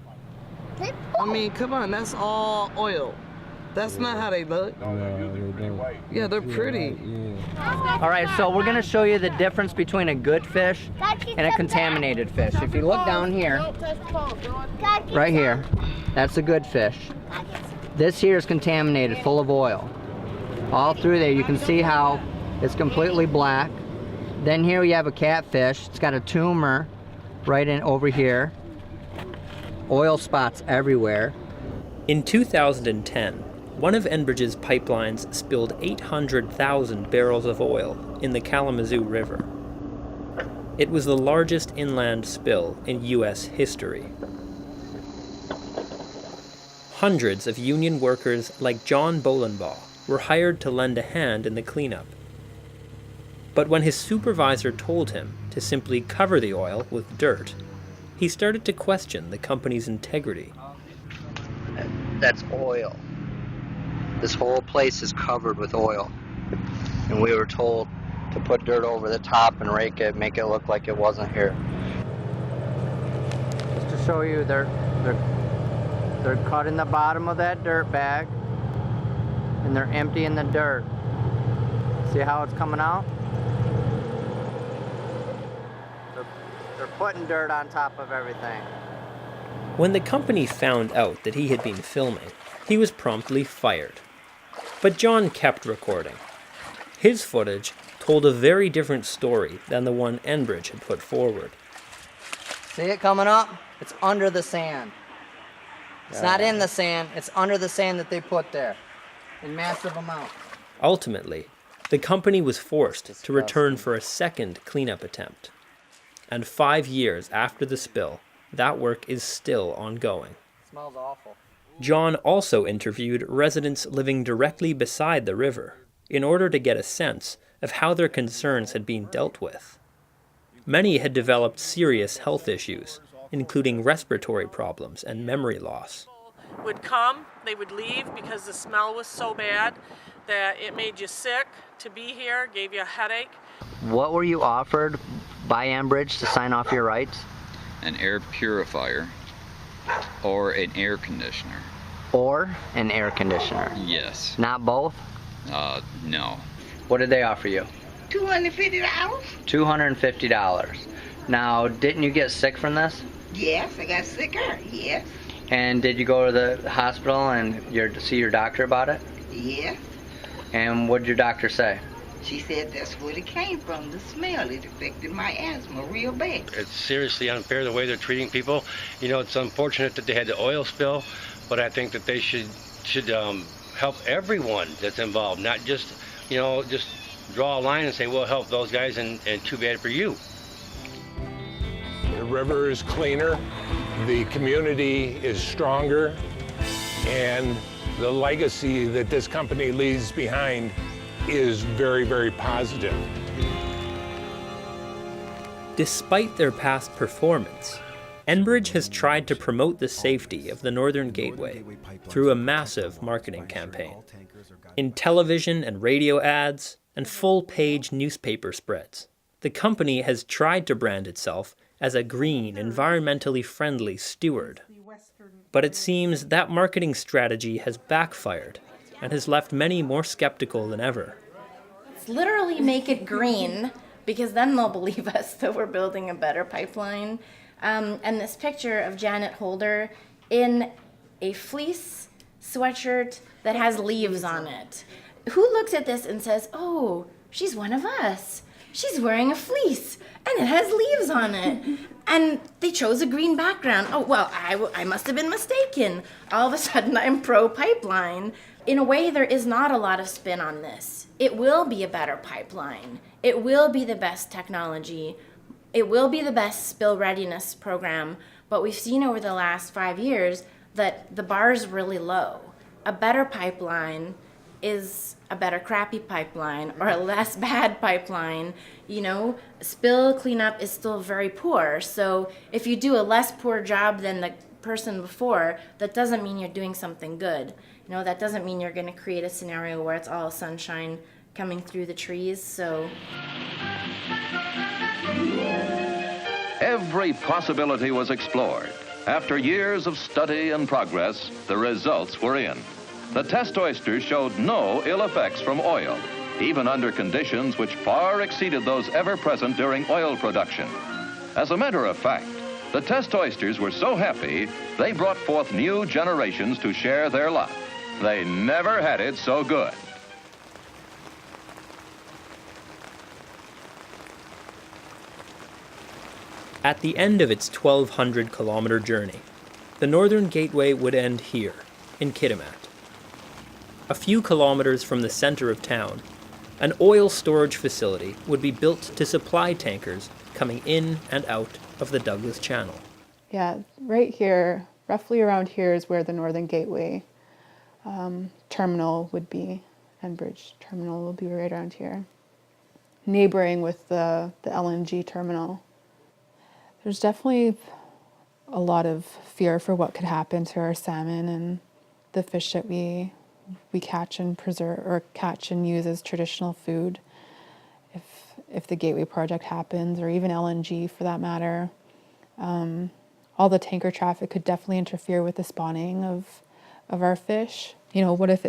I mean, come on, that's all oil. That's not how they look. Yeah, they're pretty. All right, so we're gonna show you the difference between a good fish and a contaminated fish. If you look down here, right here, that's a good fish. This here is contaminated, full of oil. All through there, you can see how it's completely black. Then here we have a catfish. It's got a tumor right in over here. Oil spots everywhere. In 2010, one of Enbridge's pipelines spilled 800,000 barrels of oil in the Kalamazoo River. It was the largest inland spill in U.S. history. Hundreds of union workers like John Bolenbaugh were hired to lend a hand in the cleanup. But when his supervisor told him to simply cover the oil with dirt, he started to question the company's integrity. That's oil. This whole place is covered with oil. And we were told to put dirt over the top and rake it, make it look like it wasn't here. Just to show you, they're cutting the bottom of that dirt bag and they're emptying the dirt. See how it's coming out? They're putting dirt on top of everything. When the company found out that he had been filming, he was promptly fired. But John kept recording. His footage told a very different story than the one Enbridge had put forward. See it coming up? It's under the sand. It's not in the sand, it's under the sand that they put there in massive amounts. Ultimately, the company was forced to return for a second cleanup attempt. And 5 years after the spill, that work is still ongoing. It smells awful. John also interviewed residents living directly beside the river in order to get a sense of how their concerns had been dealt with. Many had developed serious health issues, including respiratory problems and memory loss. Would come, they would leave because the smell was so bad that it made you sick to be here, gave you a headache. What were you offered by Enbridge to sign off your rights? An air purifier or an air conditioner. Or an air conditioner? Yes. Not both? No. What did they offer you? $250. $250. Now, didn't you get sick from this? Yes, I got sicker. Yes. And did you go to the hospital and see your doctor about it? Yes. And what did your doctor say? She said that's where it came from, the smell. It affected my asthma real bad. It's seriously unfair the way they're treating people. You know, it's unfortunate that they had the oil spill, but I think that they should help everyone that's involved, not just, just draw a line and say, we'll help those guys and too bad for you. The river is cleaner, the community is stronger, and the legacy that this company leaves behind is very, very positive. Despite their past performance, Enbridge has tried to promote the safety of the Northern Gateway through a massive marketing campaign. In television and radio ads and full-page newspaper spreads, the company has tried to brand itself as a green, environmentally friendly steward. But it seems that marketing strategy has backfired and has left many more skeptical than ever. Let's literally make it green, because then they'll believe us that we're building a better pipeline. And this picture of Janet Holder in a fleece sweatshirt that has leaves on it. Who looks at this and says, oh, she's one of us. She's wearing a fleece and it has leaves on it. And they chose a green background. Oh, well, I must have been mistaken. All of a sudden, I'm pro-pipeline. In a way, there is not a lot of spin on this. It will be a better pipeline. It will be the best technology. It will be the best spill readiness program. But we've seen over the last 5 years that the bar is really low. A better pipeline is a better crappy pipeline or a less bad pipeline. You know, spill cleanup is still very poor. So if you do a less poor job than the person before, that doesn't mean you're doing something good. You know, that doesn't mean you're going to create a scenario where it's all sunshine coming through the trees. So every possibility was explored. After years of study and progress, the results were in. The test oysters showed no ill effects from oil, even under conditions which far exceeded those ever present during oil production. As a matter of fact, the test oysters were so happy, they brought forth new generations to share their lot. They never had it so good. At the end of its 1,200-kilometer journey, the Northern Gateway would end here, in Kitimat. A few kilometers from the center of town, an oil storage facility would be built to supply tankers coming in and out of the Douglas Channel. Yeah, right here, roughly around here is where the Northern Gateway terminal would be. Enbridge terminal will be right around here, neighboring with the LNG terminal. There's definitely a lot of fear for what could happen to our salmon and the fish that we catch and preserve or catch and use as traditional food. If the Gateway project happens, or even LNG for that matter, all the tanker traffic could definitely interfere with the spawning of our fish. You know, what if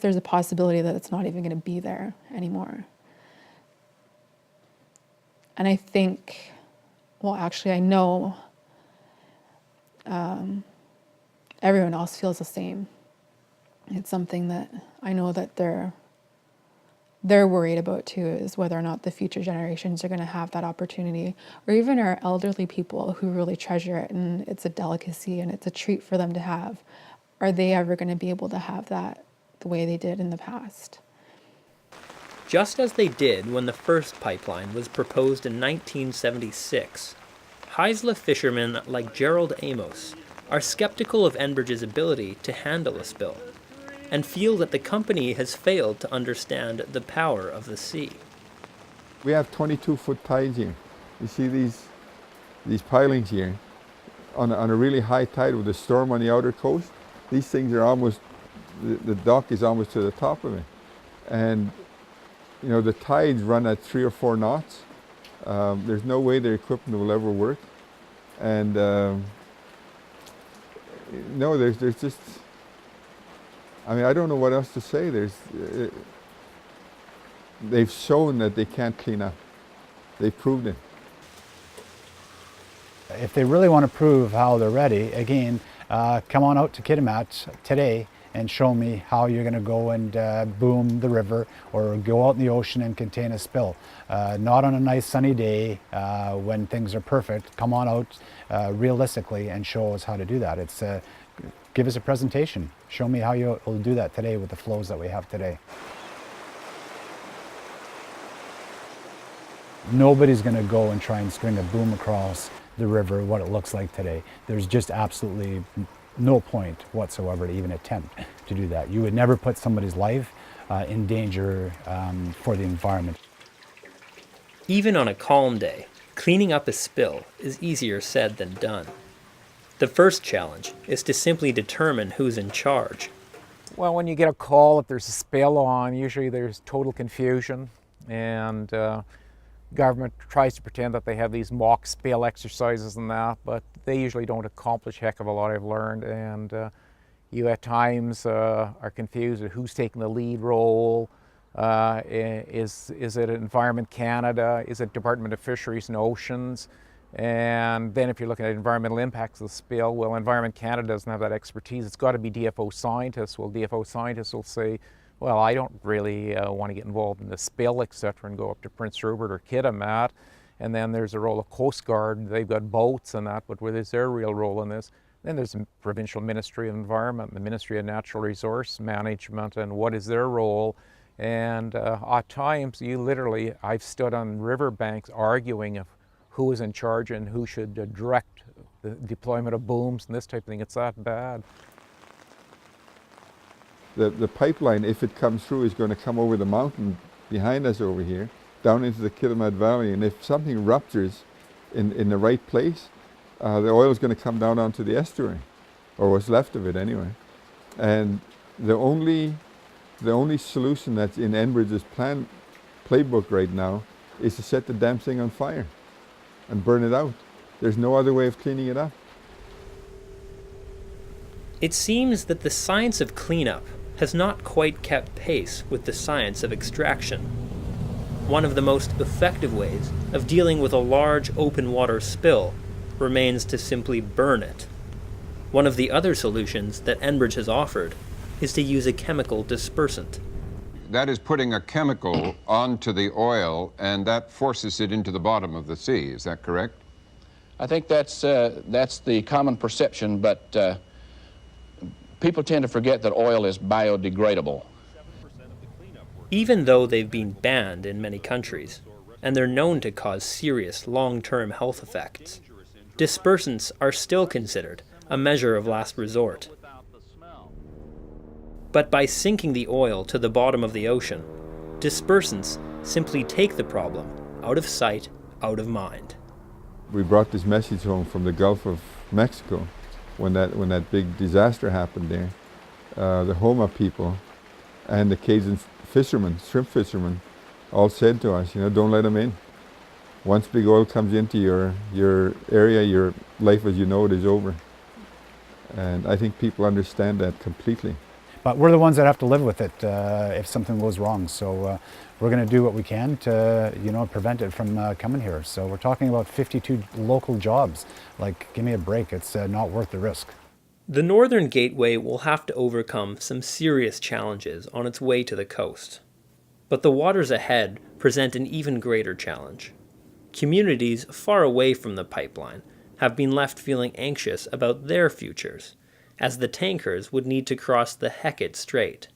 there's a possibility that it's not even going to be there anymore? And I think, well, actually, I know everyone else feels the same. It's something that I know that they're worried about too, is whether or not the future generations are going to have that opportunity, or even our elderly people who really treasure it and it's a delicacy and it's a treat for them to have. Are they ever going to be able to have that the way they did in the past? Just as they did when the first pipeline was proposed in 1976, Haisla fishermen like Gerald Amos are skeptical of Enbridge's ability to handle a spill, and feel that the company has failed to understand the power of the sea. We have 22-foot tides here. You see these pilings here on a really high tide with a storm on the outer coast. These things are almost, the dock is almost to the top of it. And you know, the tides run at 3 or 4 knots. There's no way their equipment will ever work. And no, there's just, I mean, I don't know what else to say. They've shown that they can't clean up. They've proved it. If they really want to prove how they're ready, again, come on out to Kitimat today and show me how you're going to go and boom the river or go out in the ocean and contain a spill. Not on a nice sunny day when things are perfect. Come on out realistically and show us how to do that. It's give us a presentation. Show me how you'll do that today with the flows that we have today. Nobody's going to go and try and string a boom across the river what it looks like today. There's just absolutely no point whatsoever to even attempt to do that. You would never put somebody's life in danger for the environment. Even on a calm day, cleaning up a spill is easier said than done. The first challenge is to simply determine who's in charge. Well, when you get a call, if there's a spill on, usually there's total confusion, and government tries to pretend that they have these mock spill exercises and that, but they usually don't accomplish a heck of a lot, I've learned, and you at times are confused at who's taking the lead role. Is it Environment Canada? Is it Department of Fisheries and Oceans? And then if you're looking at environmental impacts of the spill, well, Environment Canada doesn't have that expertise. It's got to be DFO scientists. Well, DFO scientists will say, well, I don't really want to get involved in the spill, etc., and go up to Prince Rupert or Kitimat. And then there's a role of Coast Guard. They've got boats and that, but where is their real role in this? Then there's the Provincial Ministry of Environment, the Ministry of Natural Resource Management, and what is their role? And at times, I've stood on riverbanks arguing of who is in charge and who should direct the deployment of booms and this type of thing. It's that bad. The pipeline, if it comes through, is going to come over the mountain behind us over here, down into the Kitimat Valley, and if something ruptures in the right place, the oil is going to come down onto the estuary, or what's left of it anyway. And the only solution that's in Enbridge's playbook right now is to set the damn thing on fire and burn it out. There's no other way of cleaning it up. It seems that the science of cleanup has not quite kept pace with the science of extraction. One of the most effective ways of dealing with a large open water spill remains to simply burn it. One of the other solutions that Enbridge has offered is to use a chemical dispersant. That is putting a chemical onto the oil, and that forces it into the bottom of the sea. Is that correct? I think that's the common perception, but people tend to forget that oil is biodegradable. Even though they've been banned in many countries, and they're known to cause serious long-term health effects, dispersants are still considered a measure of last resort. But by sinking the oil to the bottom of the ocean, dispersants simply take the problem out of sight, out of mind. We brought this message home from the Gulf of Mexico when that big disaster happened there. The Homa people and the Cajun fishermen, shrimp fishermen, all said to us, don't let them in. Once big oil comes into your area, your life as you know it is over. And I think people understand that completely. But we're the ones that have to live with it if something goes wrong. So we're going to do what we can to, prevent it from coming here. So we're talking about 52 local jobs. Like, give me a break. It's not worth the risk. The Northern Gateway will have to overcome some serious challenges on its way to the coast. But the waters ahead present an even greater challenge. Communities far away from the pipeline have been left feeling anxious about their futures, as the tankers would need to cross the Hecate Strait,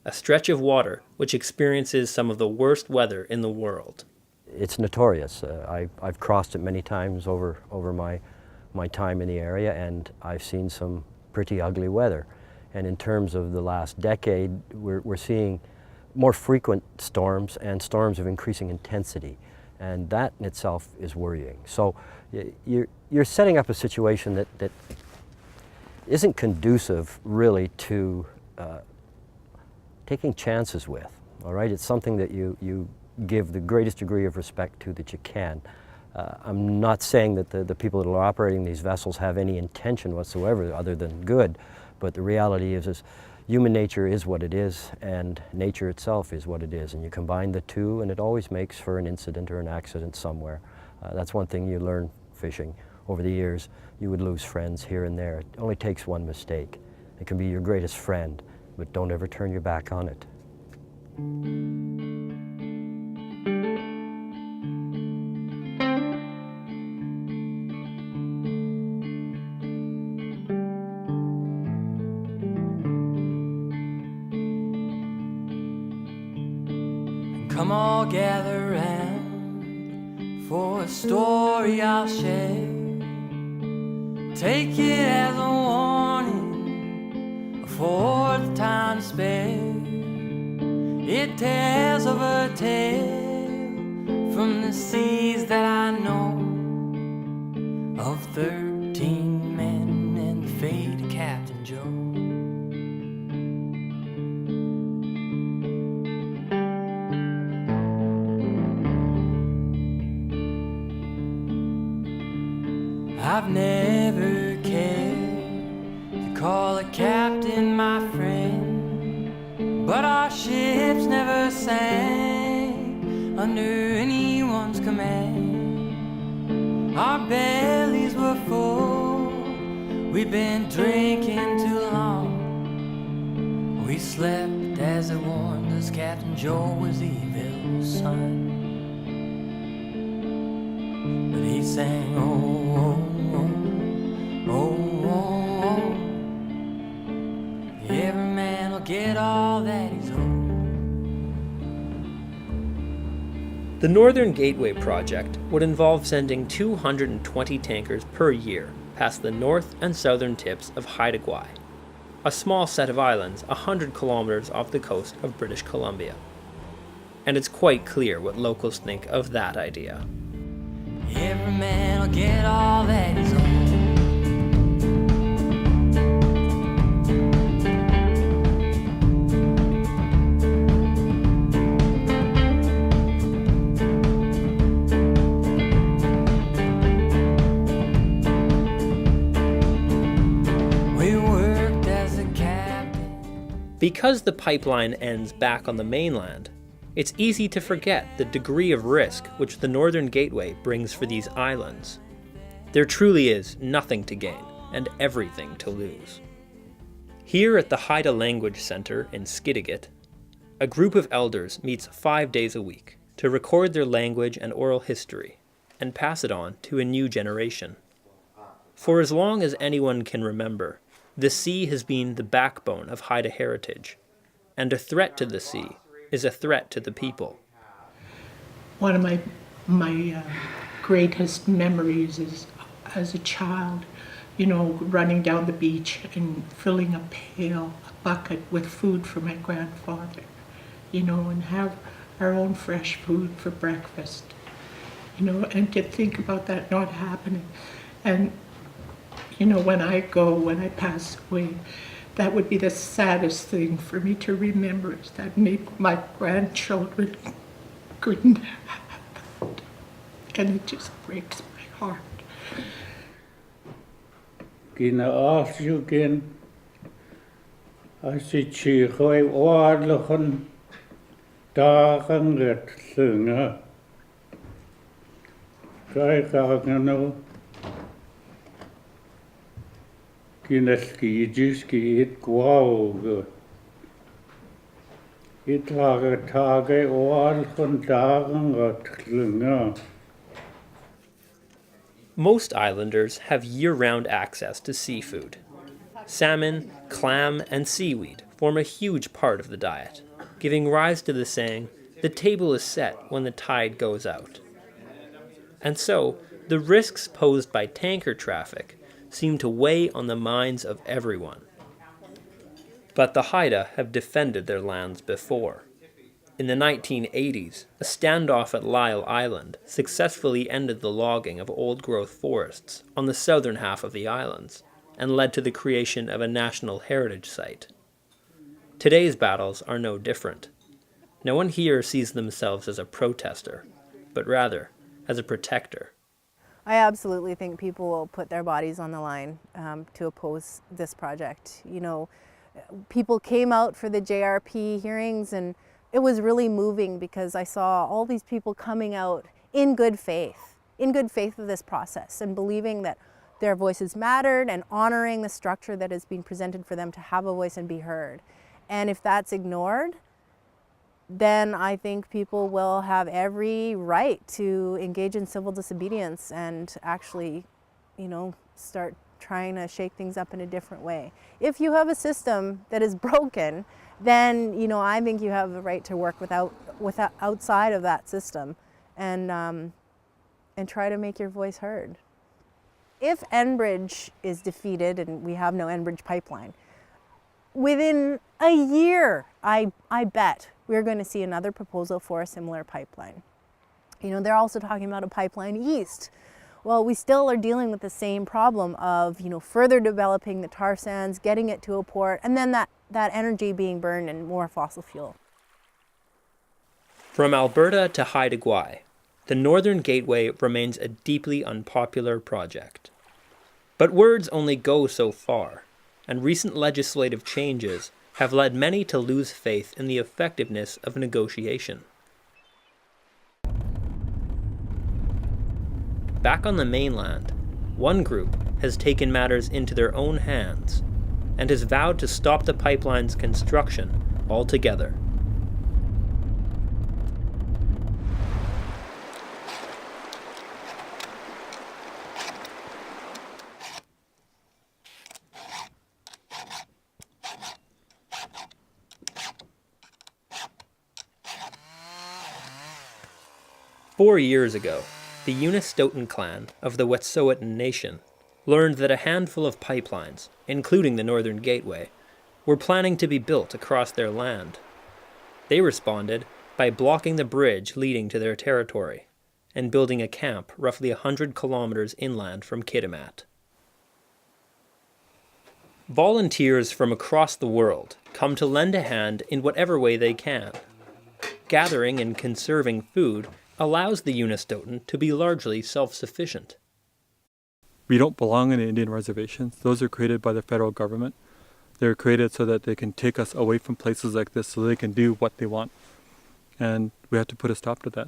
a stretch of water which experiences some of the worst weather in the world. It's notorious. I've crossed it many times over my time in the area, and I've seen some pretty ugly weather. And in terms of the last decade, we're seeing more frequent storms and storms of increasing intensity. And that in itself is worrying. So you're setting up a situation that isn't conducive really to taking chances with, all right? It's something that you give the greatest degree of respect to that you can. I'm not saying that the people that are operating these vessels have any intention whatsoever other than good, but the reality is human nature is what it is, and nature itself is what it is, and you combine the two, and it always makes for an incident or an accident somewhere. That's one thing you learn fishing. Over the years, you would lose friends here and there. It only takes one mistake. It can be your greatest friend, but don't ever turn your back on it. Come all gather round for a story I'll share. Take it as a warning for the time to spare. It tells of a tale from the seas that I know, of 13 men and the fate of Captain Joe. I've never but our ships never sank under anyone's command. Our bellies were full, we'd been drinking too long. We slept as it warned us Captain Joe was evil's son. But he sang, oh, oh, oh, oh, oh. Every man will get all that he's owed. The Northern Gateway project would involve sending 220 tankers per year past the north and southern tips of Haida Gwaii, a small set of islands 100 kilometers off the coast of British Columbia. And it's quite clear what locals think of that idea. Every man will get all that he's owed. Because the pipeline ends back on the mainland, it's easy to forget the degree of risk which the Northern Gateway brings for these islands. There truly is nothing to gain and everything to lose. Here at the Haida Language Center in Skidegate, a group of elders meets 5 days a week to record their language and oral history and pass it on to a new generation. For as long as anyone can remember, the sea has been the backbone of Haida heritage, and a threat to the sea is a threat to the people. One of my greatest memories is as a child, running down the beach and filling a pail, a bucket with food for my grandfather, and have our own fresh food for breakfast, and to think about that not happening. And when I pass away, that would be the saddest thing for me to remember, is that maybe my grandchildren couldn't have that. And it just breaks my heart. Gina afsjuken, as ik zie gooi oorlogen, dagen het zingen. Kijk nou. Kineskijiski it guauge. It tage oal van dagen rat. Most islanders have year-round access to seafood. Salmon, clam, and seaweed form a huge part of the diet, giving rise to the saying, "The table is set when the tide goes out." And so, the risks posed by tanker traffic seem to weigh on the minds of everyone. But the Haida have defended their lands before. In the 1980s, a standoff at Lyle Island successfully ended the logging of old-growth forests on the southern half of the islands and led to the creation of a national heritage site. Today's battles are no different. No one here sees themselves as a protester, but rather as a protector. I absolutely think people will put their bodies on the line to oppose this project. People came out for the JRP hearings, and it was really moving because I saw all these people coming out in good faith of this process and believing that their voices mattered and honoring the structure that is being presented for them to have a voice and be heard. And if that's ignored, then I think people will have every right to engage in civil disobedience and actually, start trying to shake things up in a different way. If you have a system that is broken, then, I think you have the right to work outside of that system and try to make your voice heard. If Enbridge is defeated and we have no Enbridge pipeline, within a year, I bet we're going to see another proposal for a similar pipeline. They're also talking about a pipeline east. Well, we still are dealing with the same problem of, further developing the tar sands, getting it to a port, and then that energy being burned in more fossil fuel. From Alberta to Haida Gwaii, the Northern Gateway remains a deeply unpopular project. But words only go so far, and recent legislative changes have led many to lose faith in the effectiveness of negotiation. Back on the mainland, one group has taken matters into their own hands and has vowed to stop the pipeline's construction altogether. Four years ago, the Unistoten clan of the Wet'suwet'en Nation learned that a handful of pipelines, including the Northern Gateway, were planning to be built across their land. They responded by blocking the bridge leading to their territory and building a camp roughly 100 kilometers inland from Kitimat. Volunteers from across the world come to lend a hand in whatever way they can. Gathering and conserving food allows the Unistoten to be largely self-sufficient. We don't belong in the Indian reservations. Those are created by the federal government. They're created so that they can take us away from places like this so they can do what they want. And we have to put a stop to that.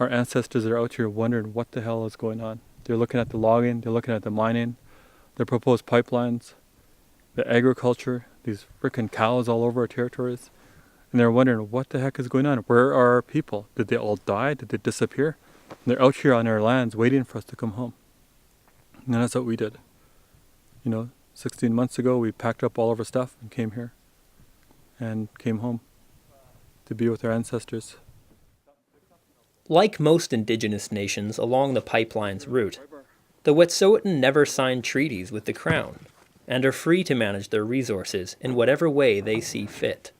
Our ancestors are out here wondering what the hell is going on. They're looking at the logging, they're looking at the mining, the proposed pipelines, the agriculture, these frickin' cows all over our territories. And they're wondering what the heck is going on. Where are our people? Did they all die? Did they disappear? And they're out here on our lands waiting for us to come home. And that's what we did. 16 months ago, we packed up all of our stuff and came here. And came home to be with our ancestors. Like most indigenous nations along the pipeline's route, the Wet'suwet'en never signed treaties with the Crown and are free to manage their resources in whatever way they see fit.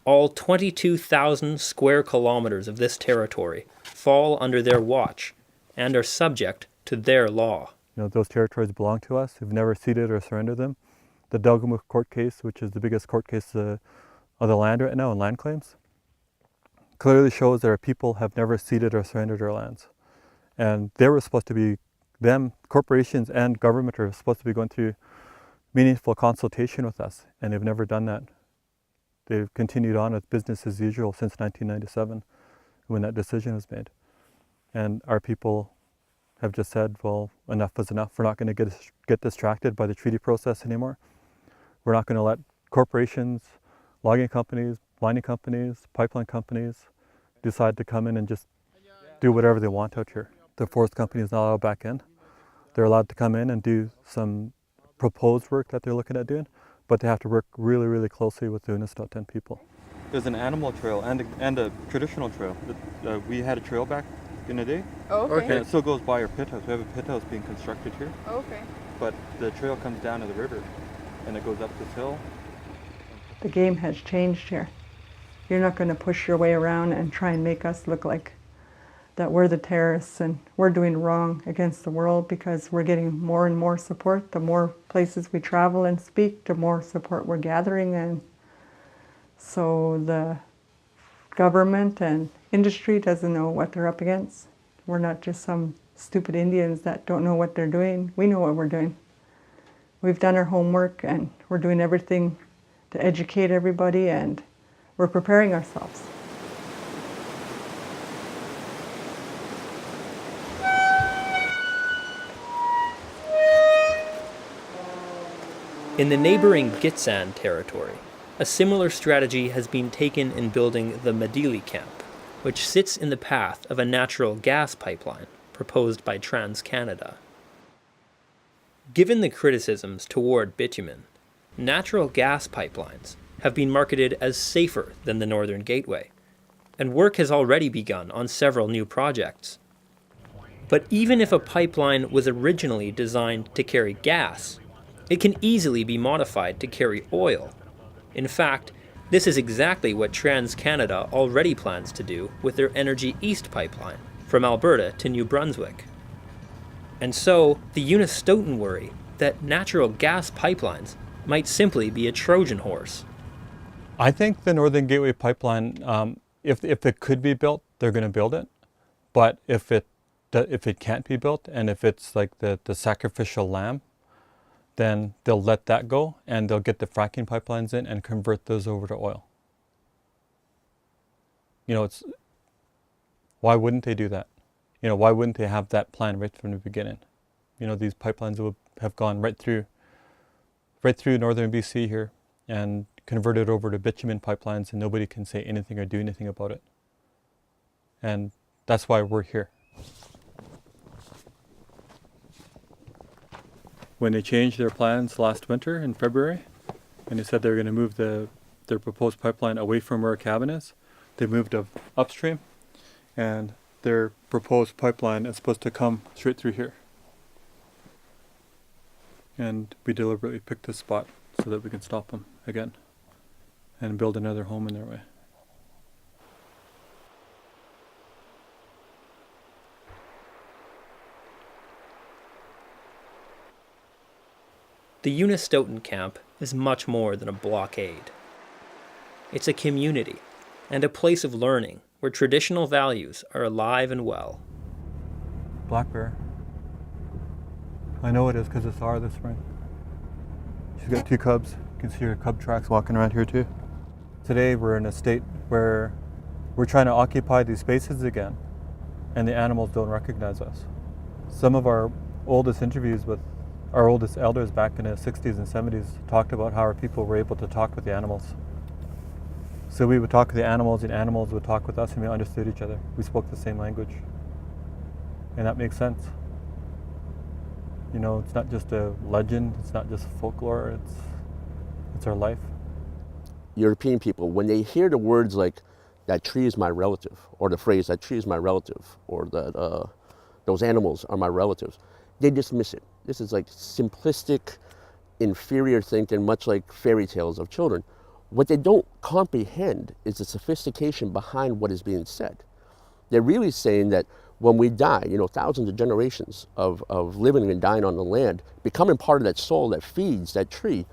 All 22,000 square kilometers of this territory fall under their watch and are subject to their law. Those territories belong to us. We've never ceded or surrendered them. The Delgamuukw court case, which is the biggest court case of the land right now in land claims, clearly shows that our people have never ceded or surrendered our lands. And they were supposed to be, corporations and government are supposed to be going through meaningful consultation with us, and they've never done that. They've continued on with business as usual since 1997, when that decision was made. And our people have just said, well, enough is enough. We're not going to get distracted by the treaty process anymore. We're not going to let corporations, logging companies, mining companies, pipeline companies decide to come in and just do whatever they want out here. The forest company is not allowed back in. They're allowed to come in and do some proposed work that they're looking at doing, but they have to work really, really closely with the Unistoten people. There's an animal trail and a traditional trail. We had a trail back in the day. Oh, okay. And it still goes by our pit house. We have a pit house being constructed here. Oh, okay. But the trail comes down to the river and it goes up this hill. The game has changed here. You're not going to push your way around and try and make us look like that we're the terrorists and we're doing wrong against the world, because we're getting more and more support. The more places we travel and speak, the more support we're gathering. And so the government and industry doesn't know what they're up against. We're not just some stupid Indians that don't know what they're doing. We know what we're doing. We've done our homework and we're doing everything to educate everybody, and we're preparing ourselves. In the neighboring Gitsan territory, a similar strategy has been taken in building the Madili camp, which sits in the path of a natural gas pipeline proposed by TransCanada. Given the criticisms toward bitumen, natural gas pipelines have been marketed as safer than the Northern Gateway, and work has already begun on several new projects. But even if a pipeline was originally designed to carry gas, it can easily be modified to carry oil. In fact, this is exactly what TransCanada already plans to do with their Energy East pipeline from Alberta to New Brunswick. And so, the Unistoten worry that natural gas pipelines might simply be a Trojan horse. I think the Northern Gateway pipeline, if it could be built, they're going to build it. But if it can't be built, and if it's like the sacrificial lamb, then they'll let that go and they'll get the fracking pipelines in and convert those over to oil. You know, why wouldn't they do that? You know, why wouldn't they have that plan right from the beginning? You know, these pipelines would have gone right through northern BC here and converted over to bitumen pipelines, and nobody can say anything or do anything about it. And that's why we're here. When they changed their plans last winter in February, and they said they were going to move their proposed pipeline away from where our cabin is, they moved upstream, and their proposed pipeline is supposed to come straight through here. And we deliberately picked this spot so that we can stop them again and build another home in their way. The Unistoten camp is much more than a blockade. It's a community and a place of learning where traditional values are alive and well. Black bear. I know it is because it's our this spring. She's got 2 cubs. You can see her cub tracks walking around here too. Today we're in a state where we're trying to occupy these spaces again, and the animals don't recognize us. Some of our oldest interviews with our oldest elders back in the 60s and 70s talked about how our people were able to talk with the animals. So we would talk with the animals, and animals would talk with us, and we understood each other. We spoke the same language. And that makes sense. You know, it's not just a legend, it's not just folklore, it's our life. European people, when they hear the words like, that tree is my relative, or the phrase, that tree is my relative, or that those animals are my relatives, they dismiss it. This is like simplistic, inferior thinking, much like fairy tales of children. What they don't comprehend is the sophistication behind what is being said. They're really saying that when we die, you know, thousands of generations of living and dying on the land, becoming part of that soul that feeds that tree.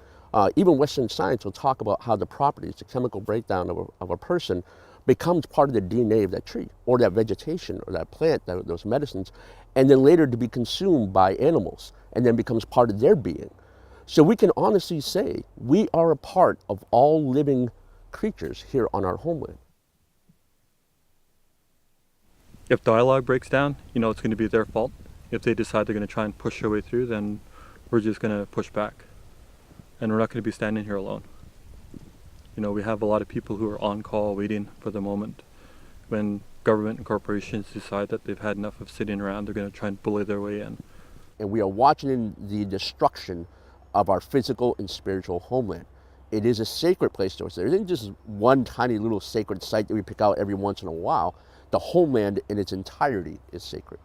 Even Western science will talk about how the properties, the chemical breakdown of a person becomes part of the DNA of that tree, or that vegetation, or that plant, those medicines, and then later to be consumed by animals, and then becomes part of their being. So we can honestly say we are a part of all living creatures here on our homeland. If dialogue breaks down, you know, it's going to be their fault. If they decide they're going to try and push their way through, then we're just going to push back. And we're not going to be standing here alone. You know, we have a lot of people who are on call waiting for the moment when government and corporations decide that they've had enough of sitting around, they're going to try and bully their way in. And we are watching the destruction of our physical and spiritual homeland. It is a sacred place to us. There isn't just one tiny little sacred site that we pick out every once in a while. The homeland in its entirety is sacred.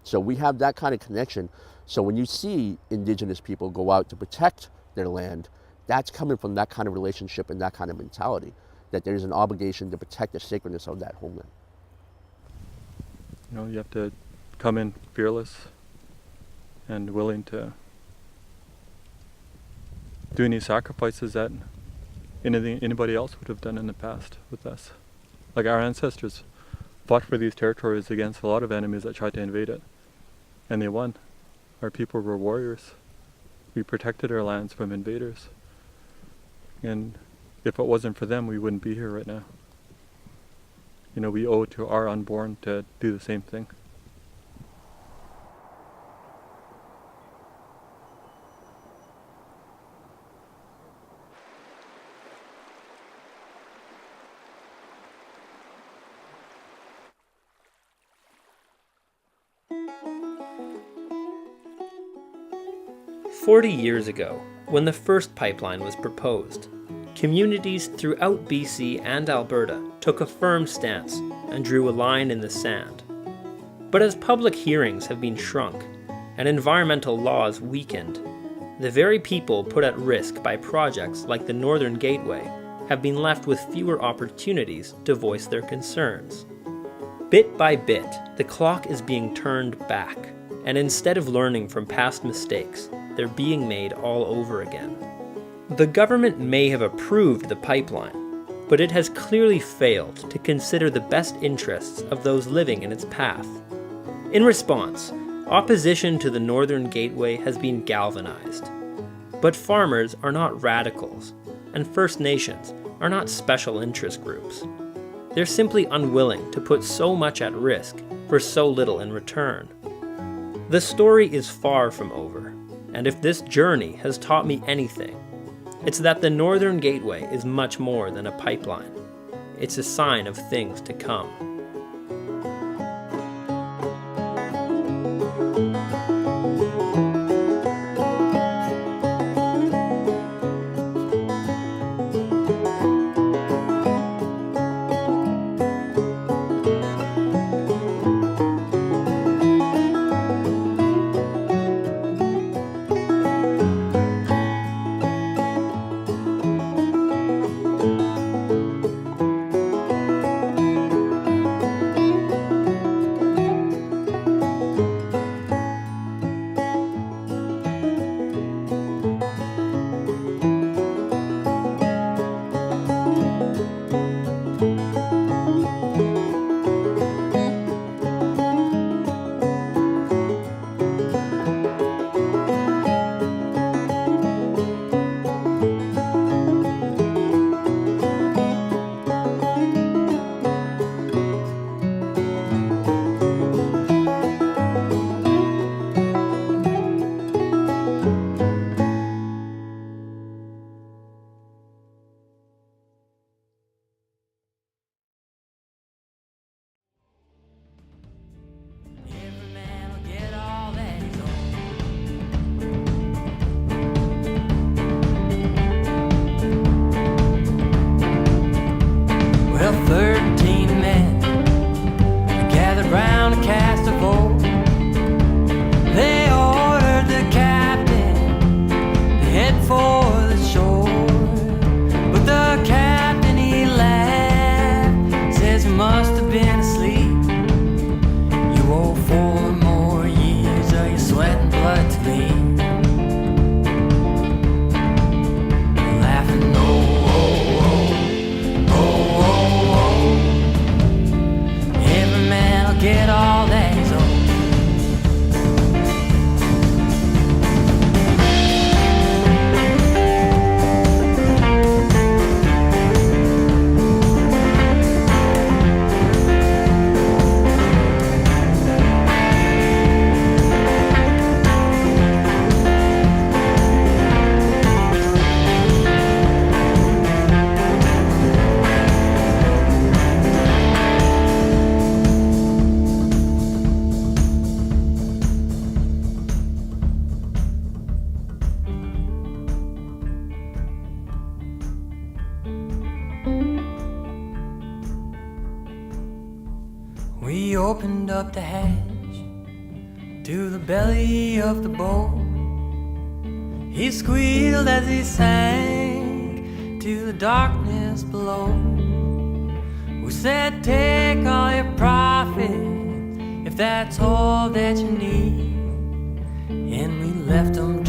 So we have that kind of connection. So when you see Indigenous people go out to protect their land, that's coming from that kind of relationship and that kind of mentality, that there's an obligation to protect the sacredness of that homeland. You know, you have to come in fearless and willing to do any sacrifices that anybody else would have done in the past with us. Like our ancestors fought for these territories against a lot of enemies that tried to invade it, and they won. Our people were warriors. We protected our lands from invaders. And if it wasn't for them, we wouldn't be here right now. You know, we owe it to our unborn to do the same thing. Years ago, when the first pipeline was proposed, communities throughout BC and Alberta took a firm stance and drew a line in the sand. But as public hearings have been shrunk and environmental laws weakened, the very people put at risk by projects like the Northern Gateway have been left with fewer opportunities to voice their concerns. Bit by bit, the clock is being turned back, and instead of learning from past mistakes, they're being made all over again. The government may have approved the pipeline, but it has clearly failed to consider the best interests of those living in its path. In response, opposition to the Northern Gateway has been galvanized. But farmers are not radicals, and First Nations are not special interest groups. They're simply unwilling to put so much at risk for so little in return. The story is far from over, and if this journey has taught me anything, it's that the Northern Gateway is much more than a pipeline. It's a sign of things to come. We opened up the hatch to the belly of the boat. He squealed as he sank to the darkness below. We said, take all your profit if that's all that you need. And we left him